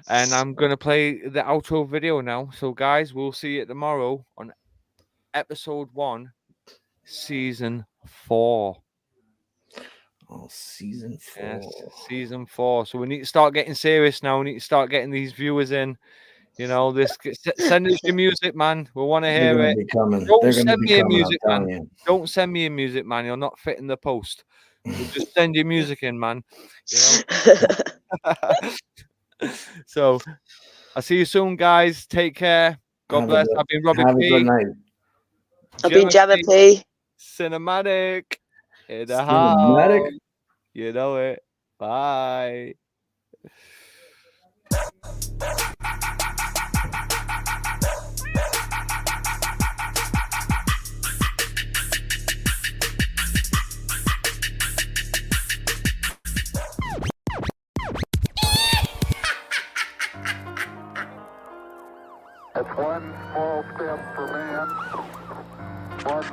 S2: And I'm gonna play the outro video now. So guys, we'll see you tomorrow on episode 1, season 4.
S3: Oh, season 4.
S2: Yes, season 4. So we need to start getting serious now. We need to start getting these viewers in. You know, send us your music, man. We want to hear it. Don't send me your music, man. Don't send me your music, man. You're not fitting the post. Just send your music in, man. You know? So I'll see you soon, guys. Take care. God bless. I've been Robbie P.
S3: Have a good night.
S4: I've been Jabba P.
S2: Cinematic. In the
S3: Cinematic.
S2: house. You know it. Bye.
S5: It's one small step for man, one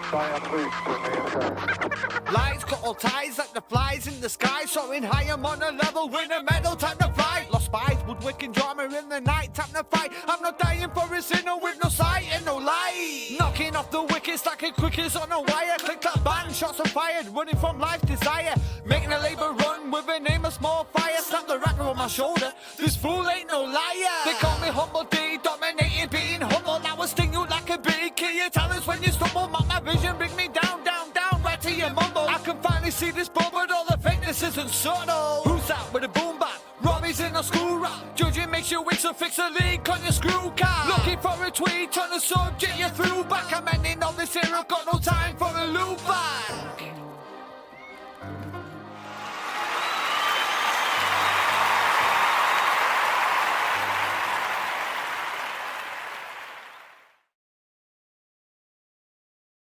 S5: giant leap for mankind.
S1: Lights got all ties like the flies in the sky, soaring high, I'm on a level with a medal, time to fly. Lost spies, woodwicking drama in the night, time to fight. I'm not dying for a sinner with no sight and no light. Knocking off the wicked, stacking quickies on a wire. Click that bang, shots are fired, running from life's desire. Making a labor run with an aim of small fire. Slap the racker on my shoulder, this fool ain't no liar. They call me Humble D, dominating, being humble. I will sting you like a bee, kill your talents when you stumble. Mark my vision, bring me down, down, down, right to your mumble. I can finally see this ball, but all the fakeness isn't subtle. Who's that with a boom bap? Robbie's in a school rap. Judging makes you weak, so fix a leak on your screw cap. Looking for a tweet on the subject, you through back. I'm ending all this here, I've got no time for a loop back.